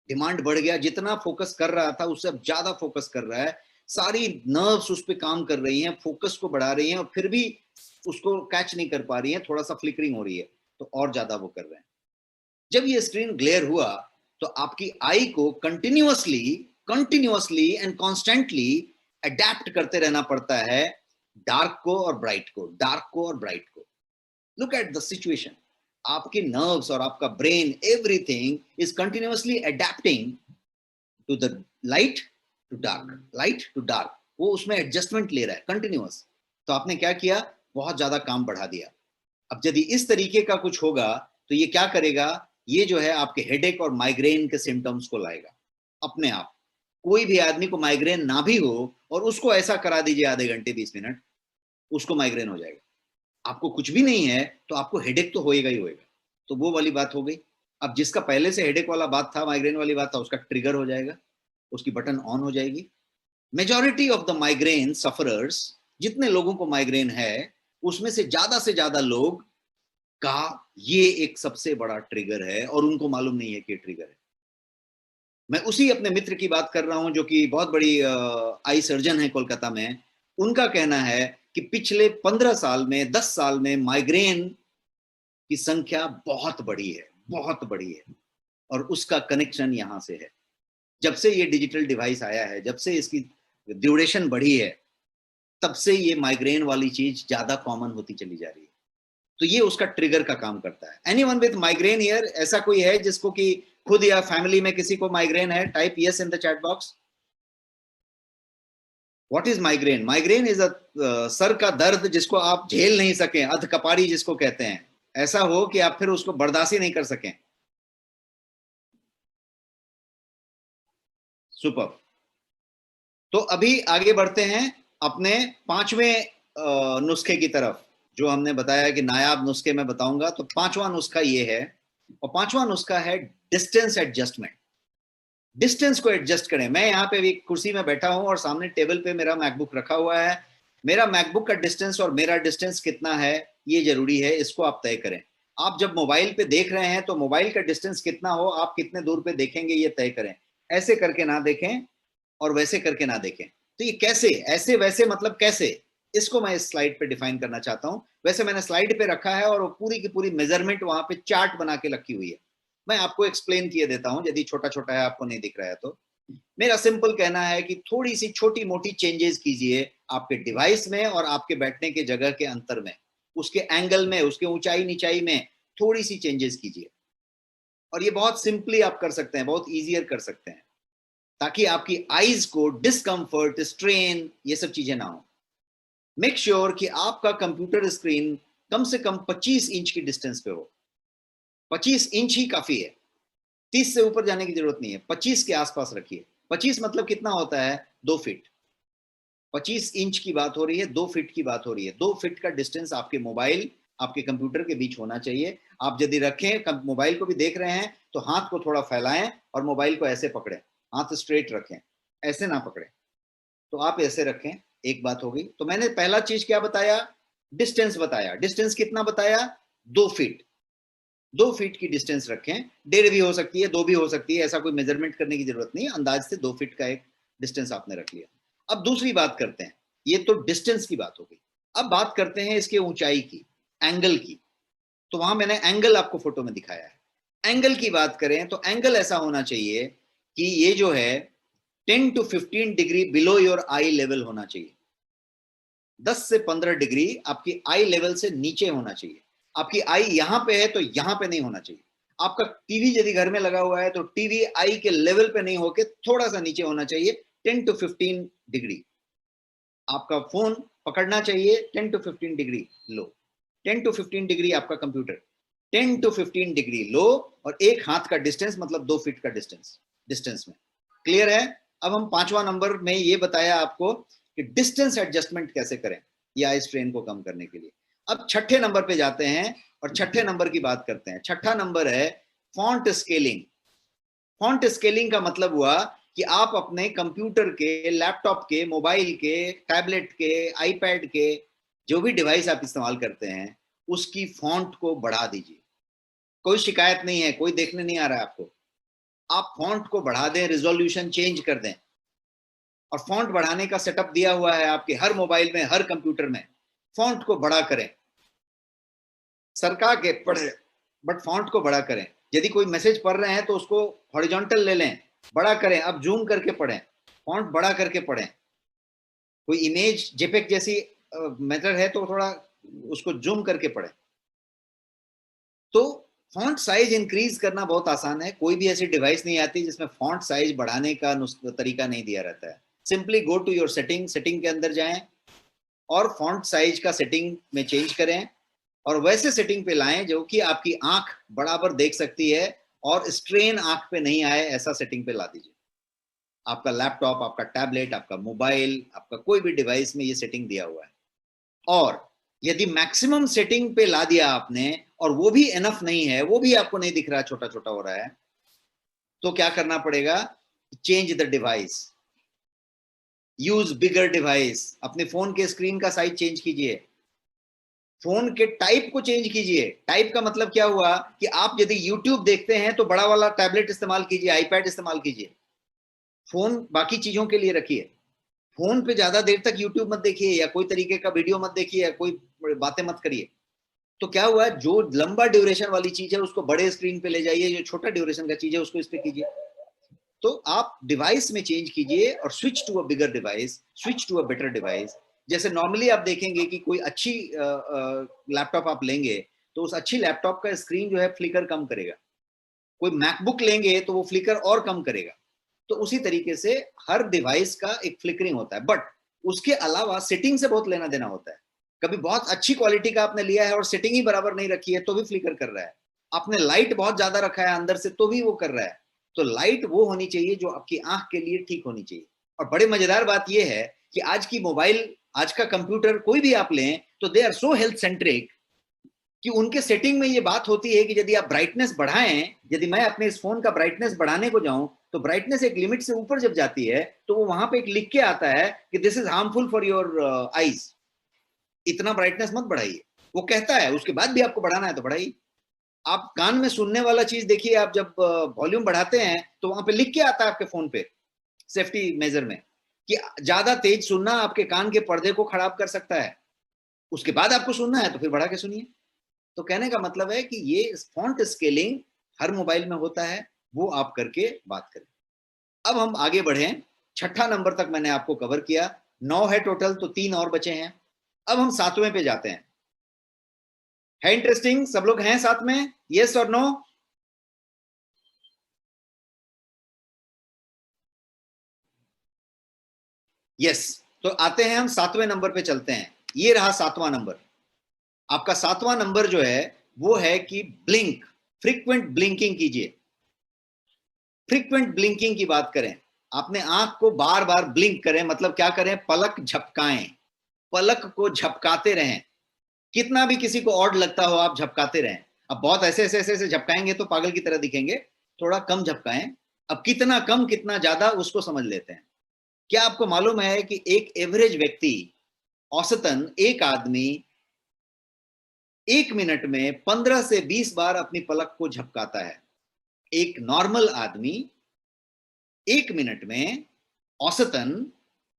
S1: डिमांड बढ़ गया, जितना फोकस कर रहा था उससे अब ज्यादा फोकस कर रहा है, सारी नर्व्स उस पर काम कर रही हैं, फोकस को बढ़ा रही हैं, और फिर भी उसको कैच नहीं कर पा रही हैं, थोड़ा सा फ्लिकरिंग हो रही है, तो और ज्यादा वो कर रहे हैं। जब ये स्क्रीन ग्लेयर हुआ तो आपकी आई को कंटिन्यूअसली एंड कॉन्स्टेंटली अडेप्ट करते रहना पड़ता है, डार्क को और ब्राइट को, डार्क को और ब्राइट को। लुक एट द सिचुएशन, आपके नर्व्स और आपका brain, everything is continuously adapting to the light to dark, light to dark. वो उसमें एडजस्टमेंट ले रहा है कंटिन्यूअस। तो आपने क्या किया? बहुत ज्यादा काम बढ़ा दिया। अब यदि इस तरीके का कुछ होगा तो ये क्या करेगा? ये जो है आपके हेडेक और माइग्रेन के सिम्टम्स को लाएगा अपने आप। कोई भी आदमी को माइग्रेन ना भी हो और उसको ऐसा करा दीजिए आधे घंटे 20 मिनट, उसको माइग्रेन हो जाएगा। आपको कुछ भी नहीं है तो आपको हेडेक तो होएगा ही होएगा। तो वो वाली बात हो गई। अब जिसका पहले से हेडेक वाला बात था, माइग्रेन वाली बात था, उसका ट्रिगर हो जाएगा, उसकी बटन ऑन हो जाएगी। Majority of the migraine sufferers, जितने लोगों को माइग्रेन है उसमें से ज्यादा लोग का ये एक सबसे बड़ा ट्रिगर है, और उनको मालूम नहीं है कि ट्रिगर है। मैं उसी अपने मित्र की बात कर रहा हूं जो कि बहुत बड़ी आई सर्जन है कोलकाता में। उनका कहना है कि पिछले 15 साल में, 10 साल में माइग्रेन की संख्या बहुत बढ़ी है, बहुत बढ़ी है। और उसका कनेक्शन यहां से है। जब से ये डिजिटल डिवाइस आया है, जब से इसकी ड्यूरेशन बढ़ी है, तब से ये माइग्रेन वाली चीज ज्यादा कॉमन होती चली जा रही है। तो ये उसका ट्रिगर का काम करता है। Anyone with migraine here? ऐसा कोई है जिसको कि खुद या फैमिली में किसी को माइग्रेन है? Type yes in the chat box. What is migraine? Migraine is a sir का दर्द जिसको आप झेल नहीं सके, अधकपारी जिसको कहते हैं। ऐसा हो कि आप फिर उसको बर्दाश्त ही नहीं कर सकें। सुपर। तो अभी आगे बढ़ते हैं अपने 5वें नुस्खे की तरफ, जो हमने बताया कि नायाब नुस्खे में बताऊंगा। तो 5वां नुस्खा ये है, और 5वां नुस्खा है डिस्टेंस एडजस्टमेंट। डिस्टेंस को एडजस्ट करें। मैं यहाँ पे भी कुर्सी में बैठा हूं और सामने टेबल पे मेरा मैकबुक रखा हुआ है। मेरा मैकबुक का डिस्टेंस और मेरा डिस्टेंस कितना है ये जरूरी है, इसको आप तय करें। आप जब मोबाइल पे देख रहे हैं तो मोबाइल का डिस्टेंस कितना हो, आप कितने दूर पे देखेंगे ये तय करें। ऐसे करके ना देखें और वैसे करके ना देखें। तो ये कैसे, ऐसे वैसे मतलब कैसे, इसको मैं इस स्लाइड पे डिफाइन करना चाहता हूं। वैसे मैंने स्लाइड पे रखा है और पूरी की पूरी मेजरमेंट वहां पे चार्ट बना के रखी हुई है। मैं आपको एक्सप्लेन किए देता हूं, यदि छोटा छोटा है आपको नहीं दिख रहा है तो। मेरा सिंपल कहना है कि थोड़ी सी छोटी मोटी चेंजेस कीजिए आपके डिवाइस में और आपके बैठने के जगह के अंतर में, उसके एंगल में, उसके ऊंचाई नीचाई में थोड़ी सी चेंजेस कीजिए। और ये बहुत सिंपली आप कर सकते हैं, बहुत ईजियर कर सकते हैं, ताकि आपकी आईज को डिस्कंफर्ट, स्ट्रेन, ये सब चीजें ना हो। मेक श्योर कि आपका कंप्यूटर स्क्रीन कम से कम 25 इंच की डिस्टेंस पे हो। 25 इंच ही काफी है, 30 से ऊपर जाने की जरूरत नहीं है। 25 के आसपास रखिए। 25 मतलब कितना होता है? 2 फीट। 25 इंच की बात हो रही है, 2 फीट की बात हो रही है। 2 फीट का डिस्टेंस आपके मोबाइल, आपके कंप्यूटर के बीच होना चाहिए। आप यदि रखें, मोबाइल को भी देख रहे हैं, तो हाथ को थोड़ा फैलाएं और मोबाइल को ऐसे पकड़ें, हाथ स्ट्रेट रखें, ऐसे ना पकड़ें। तो आप ऐसे रखें। एक बात हो गई। तो मैंने पहला चीज क्या बताया? डिस्टेंस बताया। डिस्टेंस कितना बताया? 2 फीट। 2 फीट की डिस्टेंस रखें। 1.5 भी हो सकती है, 2 भी हो सकती है, ऐसा कोई मेजरमेंट करने की जरूरत नहीं है। अंदाज से 2 फीट का एक डिस्टेंस आपने रख लिया। अब दूसरी बात करते हैं। ये तो डिस्टेंस की बात हो गई। अब बात करते हैं इसके ऊंचाई की, एंगल की। तो वहां मैंने एंगल आपको फोटो में दिखाया है। एंगल की बात करें तो एंगल ऐसा होना चाहिए कि ये जो है 10 to 15 degree below your I level होना चाहिए। 10 से 15 डिग्री आपकी आई लेवल से नीचे होना चाहिए। आपकी आई यहां पे है तो यहां पे नहीं होना चाहिए। आपका टीवी यदि घर में लगा हुआ है तो टीवी आई के लेवल पे नहीं होके थोड़ा सा नीचे होना चाहिए, 10 to 15 डिग्री। आपका फोन पकड़ना चाहिए 10 to 15 degree low, 10 to 15 degree आपका कंप्यूटर 10 to 15 डिग्री लो, और एक हाथ का डिस्टेंस मतलब 2 फीट का डिस्टेंस में। क्लियर है? अब हम 5वां नंबर में ये बताया आपको कि डिस्टेंस एडजस्टमेंट कैसे करें या इस स्ट्रेन को कम करने के लिए। अब 6ठे नंबर पे जाते हैं और 6ठे नंबर की बात करते हैं। 6ठा नंबर है फॉन्ट स्केलिंग। फॉन्ट स्केलिंग का मतलब हुआ कि आप अपने कंप्यूटर के, लैपटॉप के, मोबाइल के, टैबलेट के, आईपैड के, जो भी डिवाइस आप इस्तेमाल करते हैं उसकी फॉन्ट को बढ़ा दीजिए। कोई शिकायत नहीं है, कोई देखने नहीं आ रहा है आपको। आप फॉन्ट को बढ़ा दें, रिजोल्यूशन चेंज कर दें, और फॉन्ट बढ़ाने का सेटअप दिया हुआ है आपके हर मोबाइल में, हर कंप्यूटर में। फॉन्ट को बड़ा करें, सरका के पढ़े बट फॉन्ट को बड़ा करें। यदि कोई मैसेज पढ़ रहे हैं तो उसको हॉरिजॉन्टल ले लें, बड़ा करें। अब जूम करके पढ़ें, फॉन्ट बड़ा करके पढ़ें। कोई इमेज जेपेक जैसी मेथड है तो थोड़ा उसको जूम करके पढ़ें। तो फॉन्ट साइज इंक्रीज करना बहुत आसान है। कोई भी ऐसी डिवाइस नहीं आती जिसमें फॉन्ट साइज बढ़ाने का तरीका नहीं दिया रहता है। Simply go to your setting के अंदर जाएं और फॉन्ट साइज का सेटिंग में चेंज करें, और वैसे सेटिंग पे लाएं जो कि आपकी आंख बराबर देख सकती है और स्ट्रेन आंख पे नहीं आए, ऐसा सेटिंग पे ला दीजिए। आपका लैपटॉप, आपका टैबलेट, आपका मोबाइल, आपका कोई भी डिवाइस में ये सेटिंग दिया हुआ है। और यदि मैक्सिमम सेटिंग पे ला दिया आपने और वो भी एनफ नहीं है, वो भी आपको नहीं दिख रहा, छोटा छोटा हो रहा है, तो क्या करना पड़ेगा? Change the device, use bigger device. अपने फोन के स्क्रीन का साइज चेंज कीजिए, फोन के टाइप को चेंज कीजिए। टाइप का मतलब क्या हुआ कि आप यदि YouTube देखते हैं तो बड़ा वाला टैबलेट इस्तेमाल कीजिए, आईपैड इस्तेमाल कीजिए। फोन बाकी चीजों के लिए रखिए। फोन पे ज्यादा देर तक YouTube मत देखिए, या कोई तरीके का वीडियो मत देखिए, या कोई बातें मत करिए। तो क्या हुआ, जो लंबा ड्यूरेशन वाली चीज है उसको बड़े स्क्रीन पे ले जाइए, जो छोटा ड्यूरेशन का चीज है उसको इस पे कीजिए। तो आप डिवाइस में चेंज कीजिए और switch to a bigger device, switch to a better device. जैसे नॉर्मली आप देखेंगे कि कोई अच्छी लैपटॉप आप लेंगे तो उस अच्छी लैपटॉप का स्क्रीन जो है फ्लिकर कम करेगा। कोई मैकबुक लेंगे तो वो फ्लिकर और कम करेगा। तो उसी तरीके से हर डिवाइस का एक फ्लिकरिंग होता है, बट उसके अलावा सेटिंग से बहुत लेना देना होता है। कभी बहुत अच्छी क्वालिटी का आपने लिया है और सेटिंग ही बराबर नहीं रखी है तो भी फ्लिकर कर रहा है। आपने लाइट बहुत ज्यादा रखा है अंदर से तो भी वो कर रहा है। तो लाइट वो होनी चाहिए जो आपकी आंख के लिए ठीक होनी चाहिए। और बड़े मजेदार बात यह है कि आज की मोबाइल, आज का कंप्यूटर कोई भी आप लें तो they are so health centric कि उनके सेटिंग में ये बात होती है कि यदि आप ब्राइटनेस बढ़ाएं, यदि मैं अपने इस फोन का ब्राइटनेस बढ़ाने को जाऊं तो ब्राइटनेस एक लिमिट से ऊपर जब जाती है तो वो वहां पे एक लिख के आता है कि this is harmful for your eyes, इतना ब्राइटनेस मत बढ़ाइए। वो कहता है, उसके बाद भी आपको बढ़ाना है तो बढ़ाइए। आप कान में सुनने वाला चीज देखिए, आप जब वॉल्यूम बढ़ाते हैं तो वहां पे लिख के आता है आपके फोन पे सेफ्टी मेजर में कि ज्यादा तेज सुनना आपके कान के पर्दे को खराब कर सकता है। उसके बाद आपको सुनना है तो फिर बढ़ा के सुनिए। तो कहने का मतलब है कि ये फॉन्ट स्केलिंग हर मोबाइल में होता है, वो आप करके बात करें। अब हम आगे बढ़े। 6ठा नंबर तक मैंने आपको कवर किया, 9 है टोटल, तो 3 और बचे हैं। अब हम 7वें पे जाते हैं। है इंटरेस्टिंग? सब लोग हैं साथ में? यस और नो? यस। तो आते हैं हम 7वें नंबर पे चलते हैं। ये रहा 7वां नंबर। आपका 7वां नंबर जो है वो है कि ब्लिंक, फ्रीक्वेंट ब्लिंकिंग कीजिए। फ्रीक्वेंट ब्लिंकिंग की बात करें, आपने आंख को बार बार ब्लिंक करें, मतलब क्या करें? पलक झपकाएं, पलक को झपकाते रहें। कितना भी किसी को ऑड लगता हो आप झपकाते रहें। अब बहुत ऐसे ऐसे ऐसे झपकाएंगे तो पागल की तरह दिखेंगे, थोड़ा कम झपकाएं। अब कितना कम कितना ज्यादा उसको समझ लेते हैं। क्या आपको मालूम है कि एक एवरेज व्यक्ति, औसतन एक आदमी 1 मिनट में 15 से 20 बार अपनी पलक को झपकाता है। एक नॉर्मल आदमी 1 मिनट में औसतन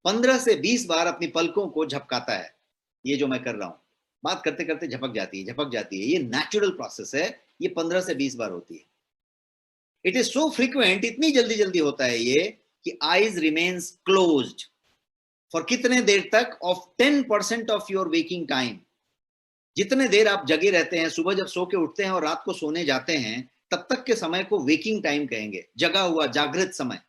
S1: 15 से 20 बार अपनी पलकों को झपकाता है। ये जो मैं कर रहा हूं, बात करते करते झपक जाती है, झपक जाती है, ये नेचुरल प्रोसेस है। ये 15 से 20 बार होती है। इट इज सो फ्रीक्वेंट, इतनी जल्दी जल्दी होता है ये कि आईज रिमेन्स क्लोज्ड फॉर कितने देर तक, of 10% of your waking time. जितने देर आप जगे रहते हैं, सुबह जब सो के उठते हैं और रात को सोने जाते हैं, तब तक के समय को वेकिंग टाइम कहेंगे, जगा हुआ, जागृत समय।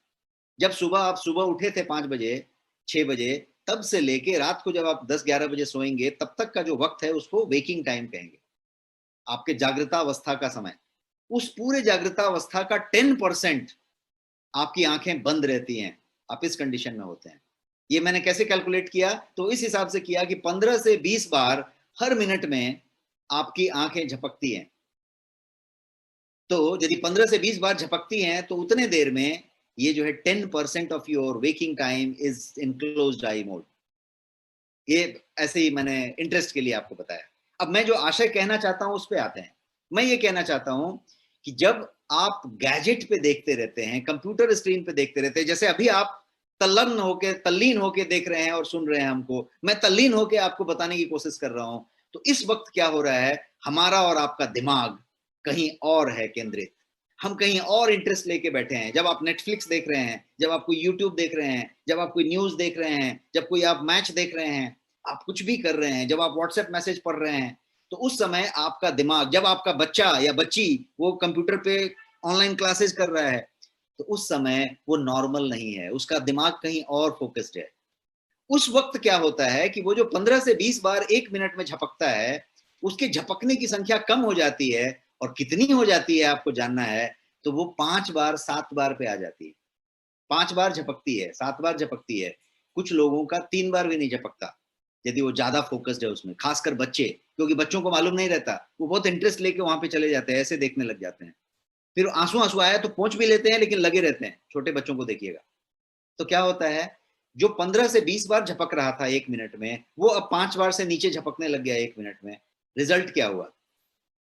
S1: जब आप सुबह उठे थे 5 बजे 6 बजे, तब से लेके रात को जब आप 10-11 बजे सोएंगे, तब तक का जो वक्त है उसको वेकिंग टाइम कहेंगे, आपके जागृतावस्था का समय। उस पूरे जागृतावस्था का 10% आपकी आंखें बंद रहती हैं, आप इस कंडीशन में होते हैं। ये मैंने कैसे कैलकुलेट किया, तो इस हिसाब से किया कि 15 से 20 बार हर मिनट में आपकी आंखें झपकती हैं। तो यदि 15 से 20 बार झपकती हैं, तो उतने देर में ये जो है 10% of your waking time is in closed I mode. ये ऐसे ही मैंने इंटरेस्ट के लिए आपको बताया। अब मैं जो आशय कहना चाहता हूं उस पे आते हैं। मैं ये कहना चाहता हूं कि जब आप गैजेट पे देखते रहते हैं, कंप्यूटर स्क्रीन पे देखते रहते हैं, जैसे अभी आप तल्लीन होके देख रहे हैं और सुन रहे हैं हमको, मैं तल्लीन होके आपको बताने की कोशिश कर रहा हूं, तो इस वक्त क्या हो रहा है, हमारा और आपका दिमाग कहीं और है केंद्रित, हम कहीं और इंटरेस्ट लेके बैठे हैं। जब आप नेटफ्लिक्स देख रहे हैं, जब आप कोई यूट्यूब देख रहे हैं, जब आप कोई न्यूज देख रहे हैं, जब कोई आप मैच देख रहे हैं, आप कुछ भी कर रहे हैं, जब आप व्हाट्सएप मैसेज पढ़ रहे हैं, तो उस समय आपका दिमाग, जब आपका बच्चा या बच्ची वो कंप्यूटर पे ऑनलाइन क्लासेस कर रहा है, तो उस समय वो नॉर्मल नहीं है, उसका दिमाग कहीं और फोकस्ड है। उस वक्त क्या होता है कि वो जो 15 से 20 बार 1 मिनट में झपकता है, उसके झपकने की संख्या कम हो जाती है, और कितनी हो जाती है आपको जानना है, तो वो 5 बार 7 बार पे आ जाती है। 5 बार झपकती है, 7 बार झपकती है। कुछ लोगों का 3 बार भी नहीं झपकता, यदि वो ज्यादा फोकस्ड है उसमें, खासकर बच्चे, क्योंकि बच्चों को मालूम नहीं रहता, वो बहुत इंटरेस्ट लेके वहां पे चले जाते हैं, ऐसे देखने लग जाते हैं। फिर आंसू आंसू आया तो पहुंच भी लेते हैं, लेकिन लगे रहते हैं। छोटे बच्चों को देखिएगा, तो क्या होता है, जो 15 से 20 बार झपक रहा था 1 मिनट में, वो अब 5 बार से नीचे झपकने लग गया 1 मिनट में। रिजल्ट क्या हुआ?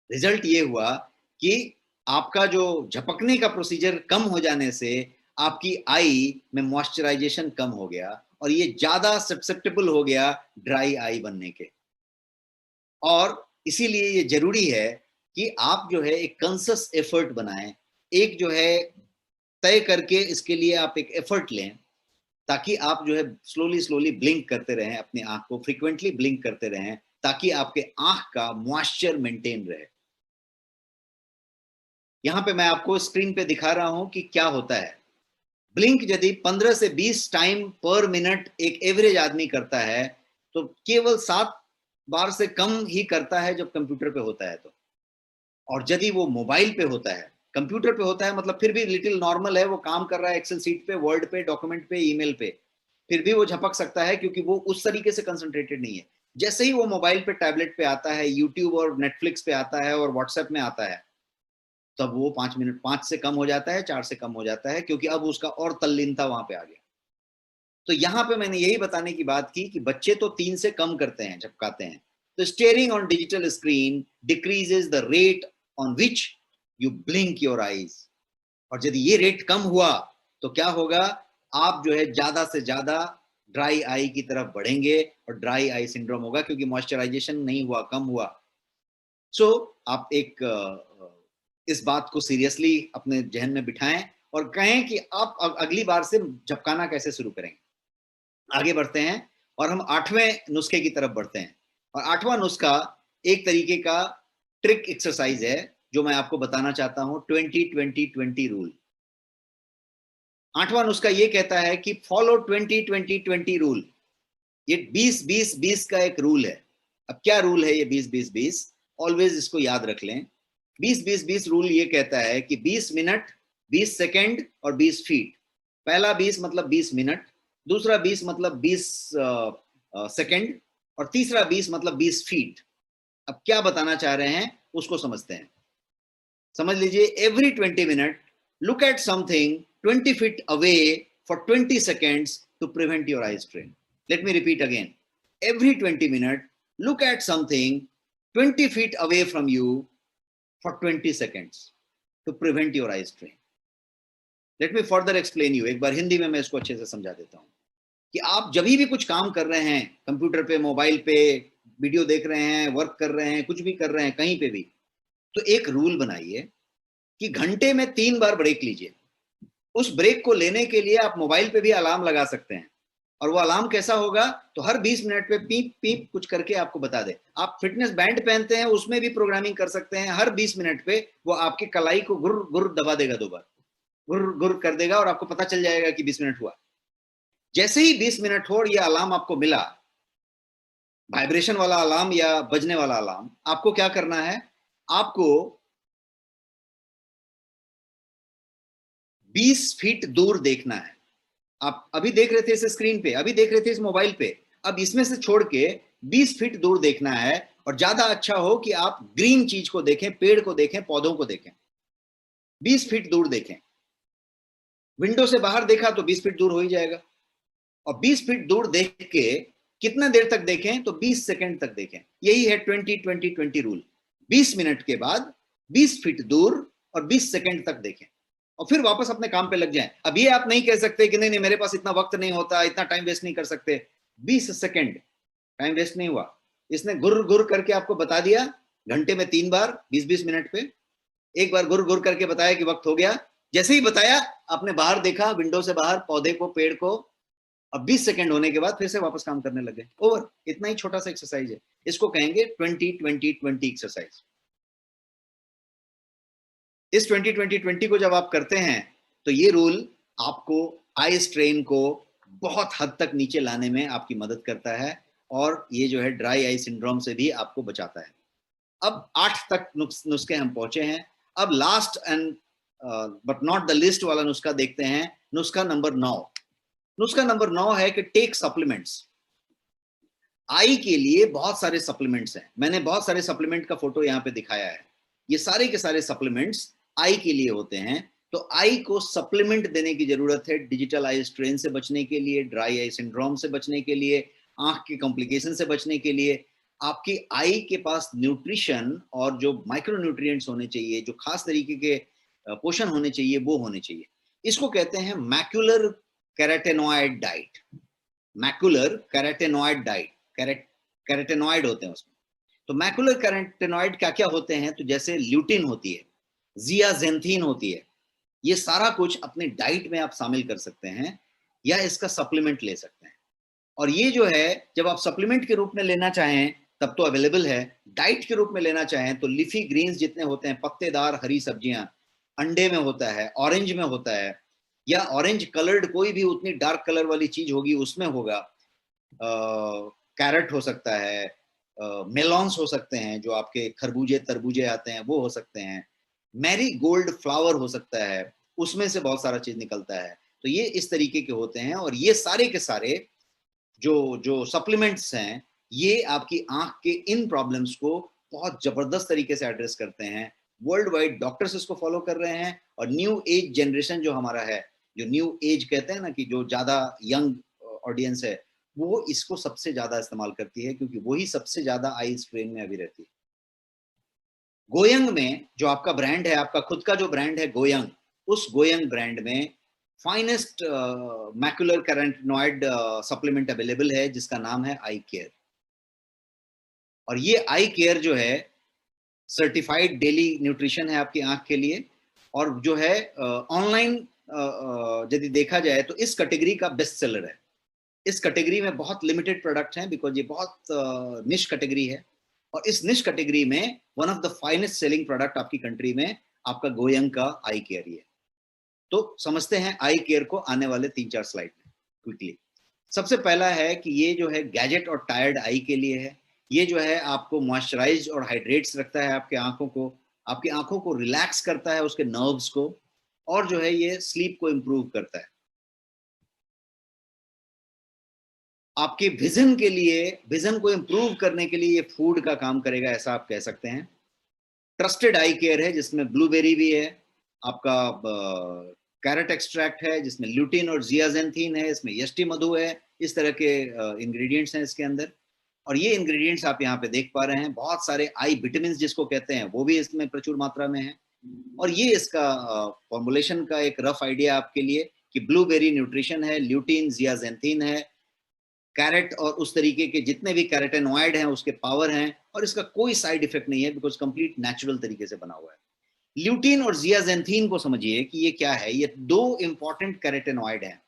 S1: रिजल्ट ये हुआ कि आपका जो झपकने का प्रोसीजर कम हो जाने से आपकी आई में मॉइस्चराइजेशन कम हो गया, और ये ज्यादा ससेप्टेबल हो गया ड्राई आई बनने के। और इसीलिए ये जरूरी है कि आप जो है एक कॉन्शियस एफर्ट बनाएं, एक जो है तय करके इसके लिए आप एक एफर्ट लें, ताकि आप जो है स्लोली स्लोली ब्लिंक करते रहें, अपनी आंख को फ्रीक्वेंटली ब्लिंक करते रहें, ताकि आपके आंख का मॉइस्चर मेंटेन रहे। यहां पे मैं आपको स्क्रीन पे दिखा रहा हूं कि क्या होता है। ब्लिंक यदि 15 से 20 टाइम पर मिनट एक एवरेज आदमी करता है, तो केवल 7 बार से कम ही करता है जब कंप्यूटर पे होता है तो। और यदि वो मोबाइल पे होता है, कंप्यूटर पे होता है, मतलब फिर भी लिटिल नॉर्मल है, वो काम कर रहा है एक्सेल सीट पे, वर्ड पे, डॉक्यूमेंट पे, ईमेल पे, फिर भी वो झपक सकता है, क्योंकि वो उस तरीके से कंसंट्रेटेड नहीं है। जैसे ही वो मोबाइल पे, टैबलेट पे आता है, यूट्यूब और नेटफ्लिक्स पे आता है और व्हाट्सएप में आता है, तब वो 5 से कम हो जाता है, 4 से कम हो जाता है, क्योंकि अब उसका और तल्लीनता वहां पे आ गया। तो यहाँ पे मैंने यही बताने की बात की कि बच्चे तो 3 से कम करते हैं, झपकाते हैं। तो steering on digital screen decreases the rate on which you blink your eyes. और यदि ये रेट कम हुआ तो क्या होगा, आप जो है ज्यादा से ज्यादा ड्राई आई की तरफ बढ़ेंगे, और ड्राई आई सिंड्रोम होगा, क्योंकि मॉइस्चराइजेशन नहीं हुआ, कम हुआ। सो आप एक इस बात को सीरियसली अपने जहन में बिठाएं और कहें कि आप अगली बार से झपकाना कैसे शुरू करेंगे। आगे बढ़ते हैं और हम 8वें नुस्खे की तरफ बढ़ते हैं। और 8वां नुस्खा एक तरीके का ट्रिक एक्सरसाइज है, जो मैं आपको बताना चाहता हूं, 20-20-20 रूल। 8वां नुस्खा ये कहता है कि फॉलो 20-20-20 रूल। ये 20-20-20 का एक रूल है। अब क्या रूल है ये 20-20-20? ऑलवेज इसको याद रख लें। 20-20-20 रूल ये कहता है कि 20 मिनट, 20 सेकेंड और 20 फीट। पहला 20 मतलब 20 मिनट, दूसरा 20 मतलब 20 सेकेंड, और तीसरा 20 मतलब 20 फीट। अब क्या बताना चाह रहे हैं उसको समझते हैं। समझ लीजिए, every 20 minute look at something 20 feet away for 20 seconds to prevent your eye strain. Let me repeat again. Every 20 minutes, look at something 20 feet away from you for 20 seconds to prevent your eye strain. Let me further explain you. एक बार हिंदी में मैं इसको अच्छे से समझा देता हूँ कि आप जब भी कुछ काम कर रहे हैं, कंप्यूटर पे, मोबाइल पे, वीडियो देख रहे हैं, वर्क कर रहे हैं, कुछ भी कर रहे हैं, कहीं पे भी, तो एक रूल बनाइए कि घंटे में 3 बार ब्रेक लीजिए। उस ब्रेक को लेने के लिए आप मोबाइल पे भी अलार्म लगा सकते हैं, और वो अलार्म कैसा होगा, तो हर 20 मिनट पे पीप पीप कुछ करके आपको बता दे। आप फिटनेस बैंड पहनते हैं, उसमें भी प्रोग्रामिंग कर सकते हैं, हर 20 मिनट पे वो आपकी कलाई को गुर गुर दबा देगा, 2 बार गुर गुर कर देगा, और आपको पता चल जाएगा कि 20 मिनट हुआ। जैसे ही 20 मिनट हो और ये अलार्म आपको मिला, वाइब्रेशन वाला अलार्म या बजने वाला अलार्म, आपको क्या करना है, आपको 20 फीट दूर देखना है। आप अभी देख रहे थे इस स्क्रीन पे, अभी देख रहे थे इस मोबाइल पे, अब इसमें से छोड़ के 20 फीट दूर देखना है, और ज्यादा अच्छा हो कि आप ग्रीन चीज को देखें, पेड़ को देखें, पौधों को देखें। 20 फीट दूर देखें। विंडो से बाहर देखा तो 20 फीट दूर हो ही जाएगा, और 20 फीट दूर देख के कितना देर तक देखें, तो 20 सेकंड तक देखें। यही है 20-20-20 रूल। 20 मिनट के बाद 20 फीट दूर और 20 सेकंड तक देखें, और फिर वापस अपने काम पे लग जाएं। अब ये आप नहीं कह सकते कि नहीं नहीं मेरे पास इतना वक्त नहीं होता, इतना टाइम वेस्ट नहीं कर सकते। 20 सेकंड टाइम वेस्ट नहीं हुआ, इसने गुर गुर करके आपको बता दिया, घंटे में 3 बार 20-20 मिनट पे, एक बार गुर गुर करके बताया कि वक्त हो गया। जैसे ही बताया, आपने बाहर देखा, विंडो से बाहर पौधे को, पेड़ को, अब 20 सेकंड होने के बाद फिर से वापस काम करने लगे। ओवर। इतना ही छोटा सा एक्सरसाइज है, इसको कहेंगे 20-20-20 एक्सरसाइज। इस 20-20-20 को जब आप करते हैं, तो ये रूल आपको आई स्ट्रेन को बहुत हद तक नीचे लाने में आपकी मदद करता है, और ये जो है ड्राई आई सिंड्रोम से भी आपको बचाता है। अब 8 तक नुस्खे हम पहुंचे हैं। अब last and but not the list वाला नुस्खा देखते हैं, नुस्खा नंबर 9। नुस्खा नंबर 9 है कि टेक सप्लीमेंट्स। आई के लिए बहुत सारे सप्लीमेंट्स हैं, मैंने बहुत सारे सप्लीमेंट का फोटो यहाँ पे दिखाया है। ये सारे के सारे सप्लीमेंट्स आई के लिए होते हैं। तो आई को सप्लीमेंट देने की जरूरत है, डिजिटल आई स्ट्रेन से बचने के लिए, ड्राई आई सिंड्रोम से बचने के लिए, आंख के कॉम्प्लिकेशन से बचने के लिए। आपकी आई के पास न्यूट्रिशन और जो माइक्रो न्यूट्रिएंट्स होने चाहिए, जो खास तरीके के पोषण होने चाहिए, वो होने चाहिए। इसको कहते हैं macular carotenoid diet. Macular carotenoid diet, carotenoid होते हैं उसमें। तो मैक्यूलर कैरोटेनॉइड क्या क्या होते हैं, तो जैसे ल्यूटिन होती है, जियाजेंथीन होती है, ये सारा कुछ अपने डाइट में आप शामिल कर सकते हैं, या इसका सप्लीमेंट ले सकते हैं। और ये जो है, जब आप सप्लीमेंट के रूप में लेना चाहें तब तो अवेलेबल है, डाइट के रूप में लेना चाहें तो लीफी ग्रीन्स जितने होते हैं, पत्तेदार हरी सब्जियां, अंडे में होता है, ऑरेंज में होता है, या ऑरेंज कलर्ड कोई भी उतनी डार्क कलर वाली चीज होगी उसमें होगा। कैरेट हो सकता है, मेलॉन्स हो सकते हैं, जो आपके खरबूजे तरबूजे आते हैं वो हो सकते हैं, मैरी गोल्ड फ्लावर हो सकता है, उसमें से बहुत सारा चीज निकलता है। तो ये इस तरीके के होते हैं, और ये सारे के सारे जो जो सप्लीमेंट्स हैं, ये आपकी आंख के इन प्रॉब्लम्स को बहुत जबरदस्त तरीके से एड्रेस करते हैं। वर्ल्ड वाइड डॉक्टर्स इसको फॉलो कर रहे हैं, और न्यू एज जनरेशन जो हमारा है, जो न्यू एज कहते हैं ना, कि जो ज्यादा यंग ऑडियंस है, वो इसको सबसे ज्यादा इस्तेमाल करती है, क्योंकि वही सबसे ज्यादा आई स्ट्रेन में अभी रहती है। गोयंग में जो आपका ब्रांड है, आपका खुद का जो ब्रांड है गोयंग, उस गोयंग ब्रांड में finest macular carotenoid supplement available है, जिसका नाम है आई केयर। और ये आई केयर जो है सर्टिफाइड डेली न्यूट्रिशन है आपकी आंख के लिए, और जो है ऑनलाइन यदि देखा जाए तो इस कैटेगरी का बेस्ट सेलर है। इस कैटेगरी में बहुत लिमिटेड प्रोडक्ट हैं, बिकॉज ये बहुत निश कैटेगरी है, और इस निश कैटेगरी में one of the finest selling product आपकी कंट्री में आपका गोयंग का आई केयर ही है। तो समझते हैं आई केयर को आने वाले 3-4 स्लाइड में क्विकली। सबसे पहला है कि ये जो है गैजेट और टायर्ड आई के लिए है। ये जो है आपको मॉइस्चराइज और हाइड्रेट्स रखता है आपके आंखों को, आपकी आंखों को रिलैक्स करता है, उसके नर्व्स को, और जो है ये स्लीप को इम्प्रूव करता है। आपके विजन के लिए, विजन को इम्प्रूव करने के लिए ये फूड का काम करेगा, ऐसा आप कह सकते हैं। ट्रस्टेड आई केयर है, जिसमें ब्लूबेरी भी है, आपका कैरेट एक्सट्रैक्ट है जिसमें ल्यूटिन और जियाजेंथीन है, इसमें यष्टि मधु है, इस तरह के इंग्रेडिएंट्स हैं इसके अंदर। और ये इंग्रेडिएंट्स आप यहाँ पे देख पा रहे हैं, बहुत सारे आई विटामिन जिसको कहते हैं वो भी इसमें प्रचुर मात्रा में है। और ये इसका फॉर्मुलेशन का एक रफ आइडिया आपके लिए कि ब्लूबेरी न्यूट्रिशन है, ल्यूटिन जियाजेंथीन है, कैरेट और उस तरीके के जितने भी कैरोटेनॉइड हैं उसके पावर हैं, और इसका कोई साइड इफेक्ट नहीं है, बिकॉज कंप्लीट नेचुरल तरीके से बना हुआ है। ल्यूटीन और जियाजेंथीन को समझिए कि ये क्या है। ये दो इंपॉर्टेंट कैरोटेनॉइड हैं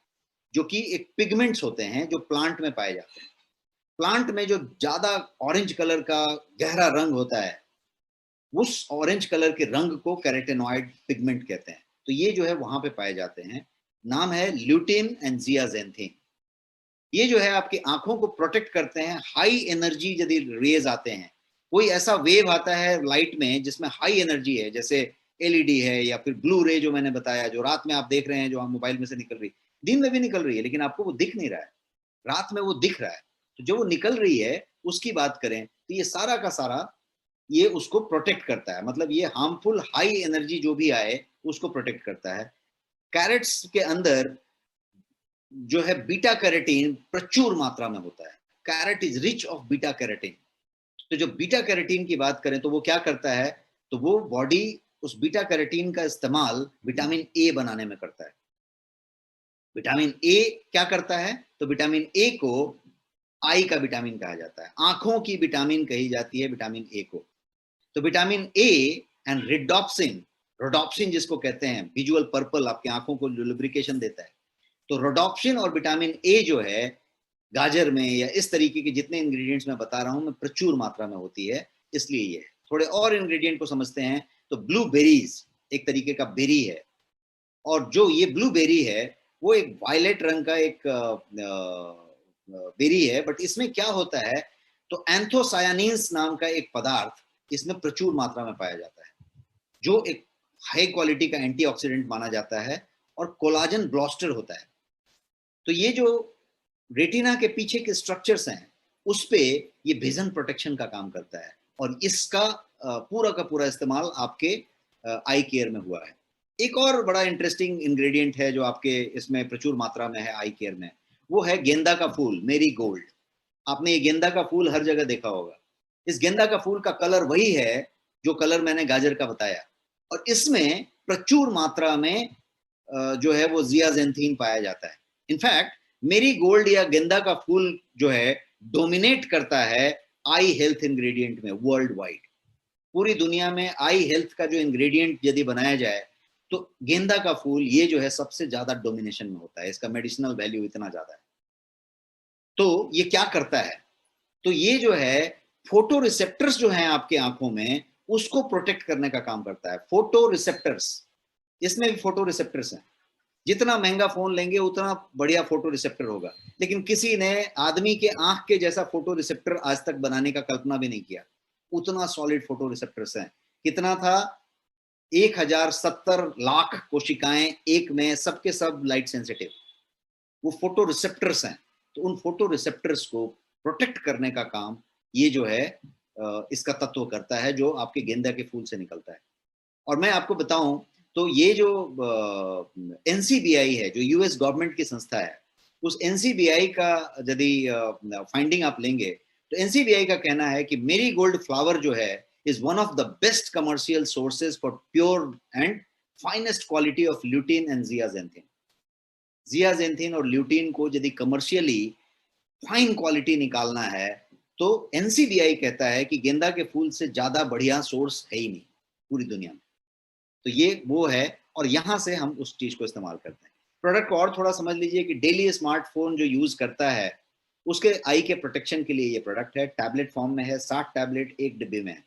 S1: जो कि एक पिगमेंट्स होते हैं जो प्लांट में पाए जाते हैं। प्लांट में जो ज्यादा ऑरेंज कलर का गहरा रंग होता है, उस ऑरेंज कलर के रंग को कैरोटेनॉइड पिगमेंट कहते हैं। तो ये जो है वहां पे पाए जाते हैं। नाम है ल्यूटीन एंड जियाजेंथीन। ये जो है आपकी आंखों को प्रोटेक्ट करते हैं। हाई एनर्जी यदि रेज आते हैं, कोई ऐसा वेव आता है लाइट में जिसमें हाई एनर्जी है, जैसे एलईडी है या फिर ब्लू रे जो मैंने बताया, जो रात में आप देख रहे हैं, जो मोबाइल में से निकल रही, दिन में भी निकल रही है लेकिन आपको वो दिख नहीं रहा है, रात में वो दिख रहा है। तो जो वो निकल रही है उसकी बात करें तो ये सारा का सारा ये उसको प्रोटेक्ट करता है। मतलब ये हार्मफुल हाई एनर्जी जो भी आए उसको प्रोटेक्ट करता है। कैरेट्स के अंदर जो है बीटा कैरोटीन प्रचुर मात्रा में होता है। Carrot is rich of beta carotene. तो जो बीटा कैरोटीन की बात करें तो वो क्या करता है, तो वो बॉडी उस बीटा कैरोटीन का इस्तेमाल विटामिन ए बनाने में करता है। विटामिन ए क्या करता है, तो विटामिन ए को आई का विटामिन कहा जाता है, आंखों की विटामिन कही जाती है विटामिन ए को। तो विटामिन ए एंड रिडोप्सिन, रोडोप्सिन जिसको कहते हैं, विजुअल पर्पल, आपकी आंखों को लुब्रिकेशन देता है। तो रोडोप्सिन और विटामिन ए जो है गाजर में या इस तरीके के जितने इंग्रेडिएंट्स मैं बता रहा हूं में प्रचुर मात्रा में होती है, इसलिए ये। थोड़े और इंग्रेडिएंट को समझते हैं तो ब्लूबेरीज एक तरीके का बेरी है, और जो ये ब्लूबेरी है वो एक वायलेट रंग का एक बेरी है। बट इसमें क्या होता है, तो एंथोसायानिन्स नाम का एक पदार्थ इसमें प्रचुर मात्रा में पाया जाता है, जो एक हाई क्वालिटी का एंटीऑक्सीडेंट माना जाता है, और कोलाजन ब्लास्टर होता है। तो ये जो रेटिना के पीछे के स्ट्रक्चर्स हैं उस पे ये विजन प्रोटेक्शन का काम करता है, और इसका पूरा का पूरा इस्तेमाल आपके आई केयर में हुआ है। एक और बड़ा इंटरेस्टिंग इंग्रेडिएंट है जो आपके इसमें प्रचुर मात्रा में है आई केयर में, वो है गेंदा का फूल, मेरी गोल्ड। आपने ये गेंदा का फूल हर जगह देखा होगा। इस गेंदा का फूल का कलर वही है जो कलर मैंने गाजर का बताया, और इसमें प्रचुर मात्रा में जो है वो जियाजेंथीन पाया जाता है। इनफैक्ट मेरी गोल्ड या गेंदा का फूल जो है डोमिनेट करता है आई हेल्थ इंग्रेडिएंट में वर्ल्ड वाइड। पूरी दुनिया में आई हेल्थ का जो इंग्रेडिएंट यदि बनाया जाए तो गेंदा का फूल ये जो है सबसे ज्यादा डोमिनेशन में होता है, इसका मेडिसिनल वैल्यू इतना ज्यादा है। तो ये क्या करता है, तो ये जो है फोटो रिसेप्टर्स जो हैं आपके आंखों में उसको प्रोटेक्ट करने का काम करता है। फोटो रिसेप्टर्स, इसमें भी फोटो रिसेप्टर्स हैं। जितना महंगा फोन लेंगे उतना बढ़िया फोटो रिसेप्टर होगा, लेकिन किसी ने आदमी के आंख के जैसा फोटो रिसेप्टर आज तक बनाने का कल्पना भी नहीं किया। उतना सॉलिड फोटो रिसेप्टर्स हैं। कितना था, 1070 लाख कोशिकाएं एक में, सबके सब लाइट सेंसिटिव, वो फोटो रिसेप्टर्स हैं। तो उन फोटो रिसेप्टर्स को प्रोटेक्ट करने का काम ये जो है इसका तत्व करता है, जो आपके गेंदा के फूल से निकलता है। और मैं आपको बताऊं तो ये जो एनसीबीआई है, जो यूएस गवर्नमेंट की संस्था है, उस एनसीबीआई का यदि फाइंडिंग आप लेंगे तो एनसीबीआई का कहना है कि मेरी गोल्ड फ्लावर जो है is one of the best commercial sources for pure and finest quality of lutein and zeaxanthin. Zeaxanthin और ल्यूटीन को यदि कमर्शियली फाइन क्वालिटी निकालना है तो एनसीबीआई कहता है कि गेंदा के फूल से ज्यादा बढ़िया सोर्स है ही नहीं पूरी दुनिया में। तो ये वो है, और यहां से हम उस चीज को इस्तेमाल करते हैं। प्रोडक्ट को और थोड़ा समझ लीजिए कि डेली स्मार्टफोन जो यूज करता है उसके आई के प्रोटेक्शन के लिए ये प्रोडक्ट है। टैबलेट फॉर्म में है, 60 टैबलेट एक डिब्बे में है।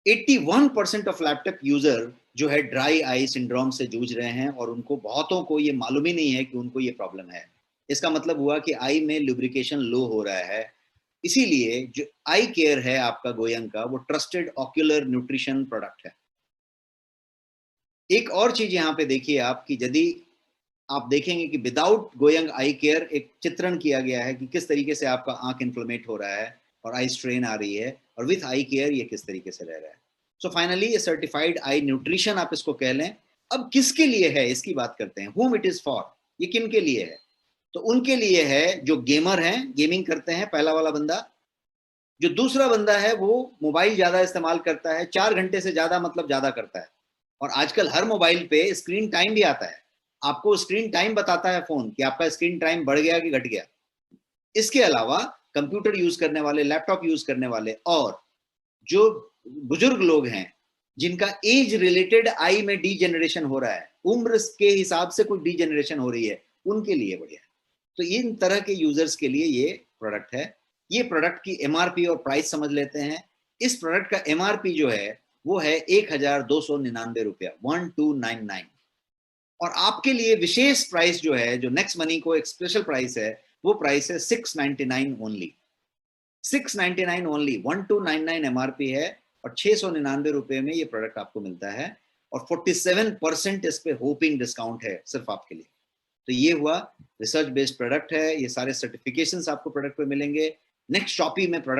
S1: 81% ऑफ लैपटॉप यूजर जो है ड्राई आई सिंड्रोम से जूझ रहे हैं, और उनको बहुतों को ये मालूम ही नहीं है कि उनको ये प्रॉब्लम है। इसका मतलब हुआ कि आई में लुब्रिकेशन लो हो रहा है। इसीलिए जो आई केयर है आपका गोयंग का, वो ट्रस्टेड ऑक्यूलर न्यूट्रिशन प्रोडक्ट है। एक और चीज यहाँ पे देखिए आप, कि यदि आप देखेंगे कि विदाउट गोयंग आई केयर एक चित्रण किया गया है कि किस तरीके से आपका आंख इन्फ्लेमेट हो रहा है और आई स्ट्रेन आ रही है, और विथ आई केयर ये किस तरीके से रह रहा है। सो फाइनली ये सर्टिफाइड आई न्यूट्रिशन आप इसको कह लें। अब किसके लिए है इसकी बात करते हैं, whom it is for, ये किन के लिए है। तो उनके लिए है जो गेमर हैं, गेमिंग करते हैं, पहला वाला बंदा। जो दूसरा बंदा है वो मोबाइल ज्यादा इस्तेमाल करता है, 4 घंटे से ज्यादा मतलब ज्यादा करता है। और आजकल हर मोबाइल पे स्क्रीन टाइम भी आता है, आपको स्क्रीन टाइम बताता है फोन कि आपका स्क्रीन टाइम बढ़ गया कि घट गया। इसके अलावा कंप्यूटर यूज करने वाले, लैपटॉप यूज करने वाले, और जो बुजुर्ग लोग हैं जिनका एज रिलेटेड आई में डीजेनरेशन हो रहा है, उम्र के हिसाब से कुछ डीजेनरेशन हो रही है, उनके लिए बढ़िया है। तो इन तरह के यूजर्स के लिए ये प्रोडक्ट है। ये प्रोडक्ट की एमआरपी और प्राइस समझ लेते हैं। इस प्रोडक्ट का एमआरपी जो है वो है 1299 रुपया, 1299। और आपके लिए विशेष प्राइस जो है, जो नेक्स्ट मनी को एक स्पेशल प्राइस है, वो प्राइस है 699 ओनली। 699 ओनली, 1299 एमआरपी है और 699 रुपए में ये प्रोडक्ट आपको मिलता है और 47% इस पे होपिंग डिस्काउंट है सिर्फ आपके लिए। तो ये हुआ रिसर्च बेस्ड प्रोडक्ट है, ये सारे सर्टिफिकेशंस आपको प्रोडक्ट पे मिलेंगे। नेक्स्ट शॉपी में प्रोडक्ट